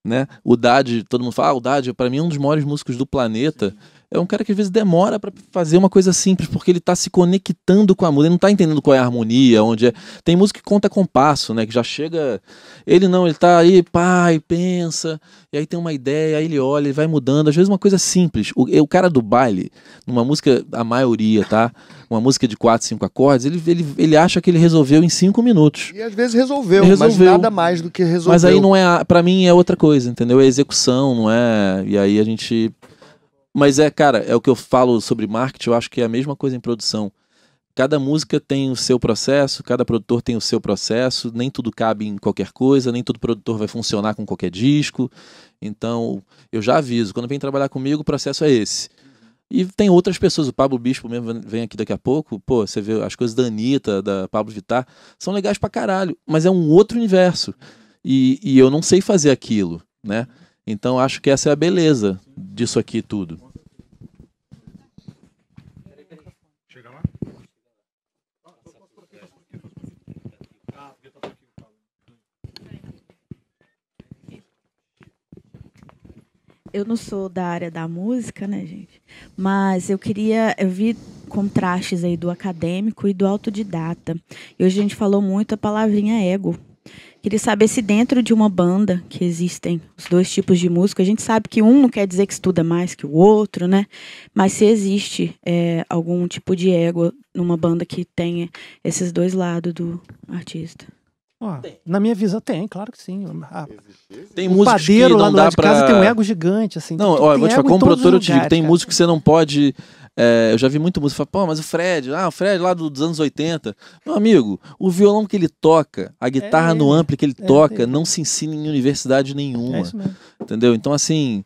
[SPEAKER 1] Né? O Dade, todo mundo fala, o Dade, para mim, é um dos maiores músicos do planeta. é um cara que às vezes demora pra fazer uma coisa simples, porque ele tá se conectando com a música, ele não tá entendendo qual é a harmonia, onde é. Tem música que conta compasso, né? Que já chega. Ele não, ele tá aí, pai, pensa, e aí tem uma ideia, aí ele olha, ele vai mudando. Às vezes uma coisa simples. O cara do baile, numa música, a maioria, tá? Uma música de 4, 5 acordes, ele acha que ele resolveu em 5 minutos.
[SPEAKER 3] E às vezes resolveu, mas nada mais do que resolveu.
[SPEAKER 1] Mas aí não é, pra mim é outra coisa, entendeu? É execução, não é. E aí a gente. Mas cara, é o que eu falo sobre marketing, eu acho que é a mesma coisa em produção. Cada música tem o seu processo, cada produtor tem o seu processo, nem tudo cabe em qualquer coisa, nem todo produtor vai funcionar com qualquer disco. Então, eu já aviso, quando vem trabalhar comigo, o processo é esse. E tem outras pessoas, o Pablo Bispo mesmo vem aqui daqui a pouco, pô, você vê as coisas da Anitta, da Pablo Vittar, são legais pra caralho, mas é um outro universo. E eu não sei fazer aquilo, né? Então acho que essa é a beleza disso aqui tudo.
[SPEAKER 10] Eu não sou da área da música, né, gente? Mas eu vi contrastes aí do acadêmico e do autodidata. E hoje a gente falou muito a palavrinha ego. Queria saber se dentro de uma banda que existem os dois tipos de música, a gente sabe que um não quer dizer que estuda mais que o outro, né? Mas se existe algum tipo de ego numa banda que tenha esses dois lados do artista.
[SPEAKER 4] Na minha visão tem, claro que sim.
[SPEAKER 1] Tem
[SPEAKER 4] o
[SPEAKER 1] músicos que
[SPEAKER 4] padeiro
[SPEAKER 1] não
[SPEAKER 4] lá no
[SPEAKER 1] dá
[SPEAKER 4] lado de
[SPEAKER 1] pra...
[SPEAKER 4] casa tem um ego gigante, assim.
[SPEAKER 1] Não, ó, eu vou te falar, como produtor eu te digo, tem
[SPEAKER 4] cara.
[SPEAKER 1] músico que você não pode... eu já vi muito músico falar, pô, mas o Fred lá dos anos 80. Meu amigo, o violão que ele toca, a guitarra no ampli que ele toca, não se ensina em universidade nenhuma.
[SPEAKER 4] É isso mesmo.
[SPEAKER 1] Entendeu? Então, assim,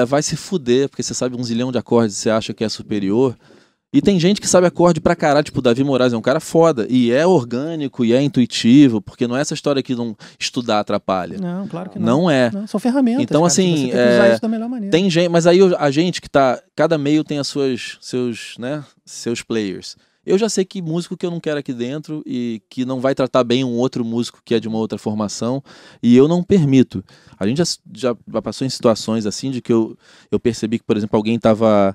[SPEAKER 1] vai se fuder, porque você sabe um zilhão de acordes e você acha que é superior. E tem gente que sabe acorde pra caralho, tipo o Davi Moraes é um cara foda, e é orgânico, e é intuitivo, porque não é essa história que não estudar atrapalha.
[SPEAKER 4] Não, claro que não.
[SPEAKER 1] Não é.
[SPEAKER 4] Não, são ferramentas,
[SPEAKER 1] então,
[SPEAKER 4] cara,
[SPEAKER 1] assim,
[SPEAKER 4] você tem que usar isso da melhor maneira.
[SPEAKER 1] Tem gente, mas aí a gente que tá, cada meio tem seus players. Eu já sei que músico que eu não quero aqui dentro e que não vai tratar bem um outro músico que é de uma outra formação, e eu não permito. A gente já passou em situações assim de que eu percebi que, por exemplo, alguém tava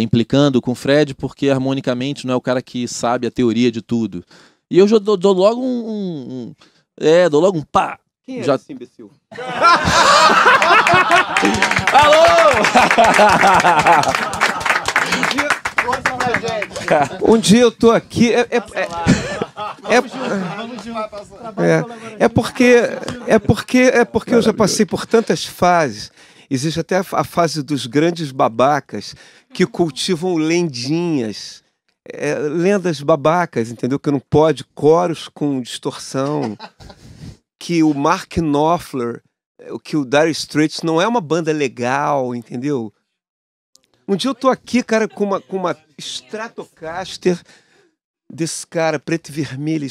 [SPEAKER 1] implicando com o Fred porque harmonicamente não é o cara que sabe a teoria de tudo. E eu já dou logo dou logo um pá.
[SPEAKER 2] Quem é
[SPEAKER 1] já...
[SPEAKER 2] esse imbecil?
[SPEAKER 1] Alô!
[SPEAKER 2] Um dia eu tô aqui. Porque eu já passei por tantas fases. Existe até a fase dos grandes babacas que cultivam lendinhas, lendas babacas, entendeu? Que não pode, coros com distorção, que o Mark Knopfler, que o Dire Straits não é uma banda legal, entendeu? Um dia eu tô aqui, cara, com uma Stratocaster desse cara, preto e vermelho,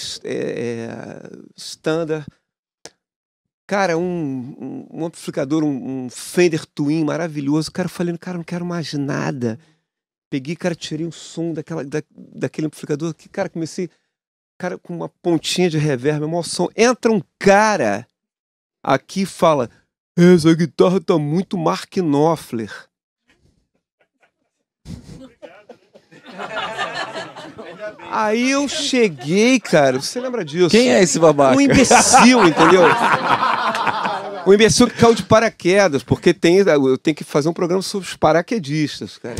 [SPEAKER 2] standard. Cara, um amplificador, um Fender Twin maravilhoso. Cara, eu falei, cara, não quero mais nada. Peguei, cara, tirei o som daquele amplificador. Que, cara, comecei, cara, com uma pontinha de reverb, mau som. Entra um cara aqui e fala, essa guitarra tá muito Mark Knopfler. Aí eu cheguei, cara, você lembra disso?
[SPEAKER 1] Quem é esse babaca?
[SPEAKER 2] Um imbecil, entendeu? Um imbecil que caiu de paraquedas, porque eu tenho que fazer um programa sobre os paraquedistas, cara.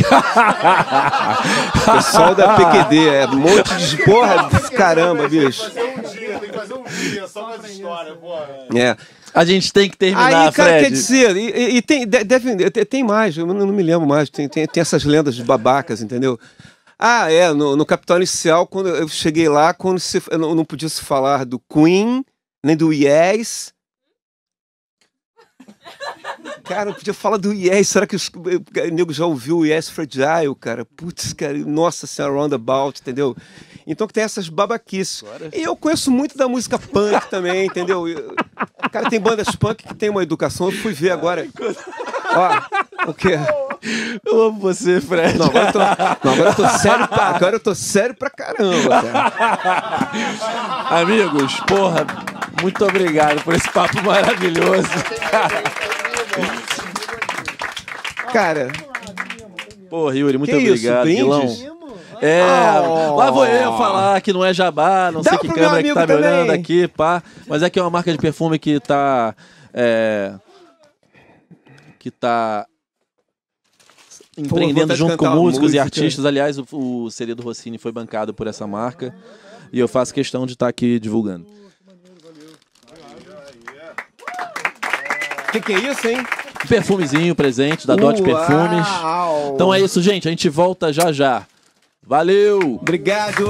[SPEAKER 2] Pessoal da PQD, um monte de porra, caramba, bicho.
[SPEAKER 3] Tem que fazer um dia só com essa história, porra.
[SPEAKER 1] A gente tem que terminar,
[SPEAKER 2] aí, cara,
[SPEAKER 1] Fred.
[SPEAKER 2] quer dizer, e tem mais, eu não me lembro mais, tem essas lendas de babacas, entendeu? No Capital Inicial, quando eu cheguei lá, não podia se falar do Queen, nem do Yes. Cara, não podia falar do Yes. Será que o nego já ouviu o Yes Fragile, cara? Putz, cara, nossa senhora, Roundabout, entendeu? Então que tem essas babaquices. E eu conheço muito da música punk também, entendeu? Cara, tem bandas punk que tem uma educação. Eu fui ver agora. Ó, o quê?
[SPEAKER 1] Eu amo você, Fred.
[SPEAKER 2] Não, agora eu tô sério pra caramba, cara.
[SPEAKER 1] Amigos, porra, muito obrigado por esse papo maravilhoso.
[SPEAKER 2] Cara,
[SPEAKER 1] Pô, Yuri, muito
[SPEAKER 2] Que isso,
[SPEAKER 1] obrigado,
[SPEAKER 2] brindes?
[SPEAKER 1] Guilão. Lá vou eu falar que não é jabá, não
[SPEAKER 2] Dá
[SPEAKER 1] sei que
[SPEAKER 2] pro meu
[SPEAKER 1] câmera que tá me
[SPEAKER 2] amigo
[SPEAKER 1] olhando
[SPEAKER 2] também.
[SPEAKER 1] aqui, pá. Mas é que é uma marca de perfume que tá... empreendendo
[SPEAKER 2] vontade de
[SPEAKER 1] junto com
[SPEAKER 2] cantar uma
[SPEAKER 1] músicos e
[SPEAKER 2] música.
[SPEAKER 1] artistas. Aliás, o CD do Rossini foi bancado por essa marca. E eu faço questão de estar aqui divulgando.
[SPEAKER 2] Que é isso, hein?
[SPEAKER 1] Um perfumezinho presente da Dot Perfumes.
[SPEAKER 2] Uau!
[SPEAKER 1] Então é isso, gente. A gente volta já já. Valeu!
[SPEAKER 2] Obrigado!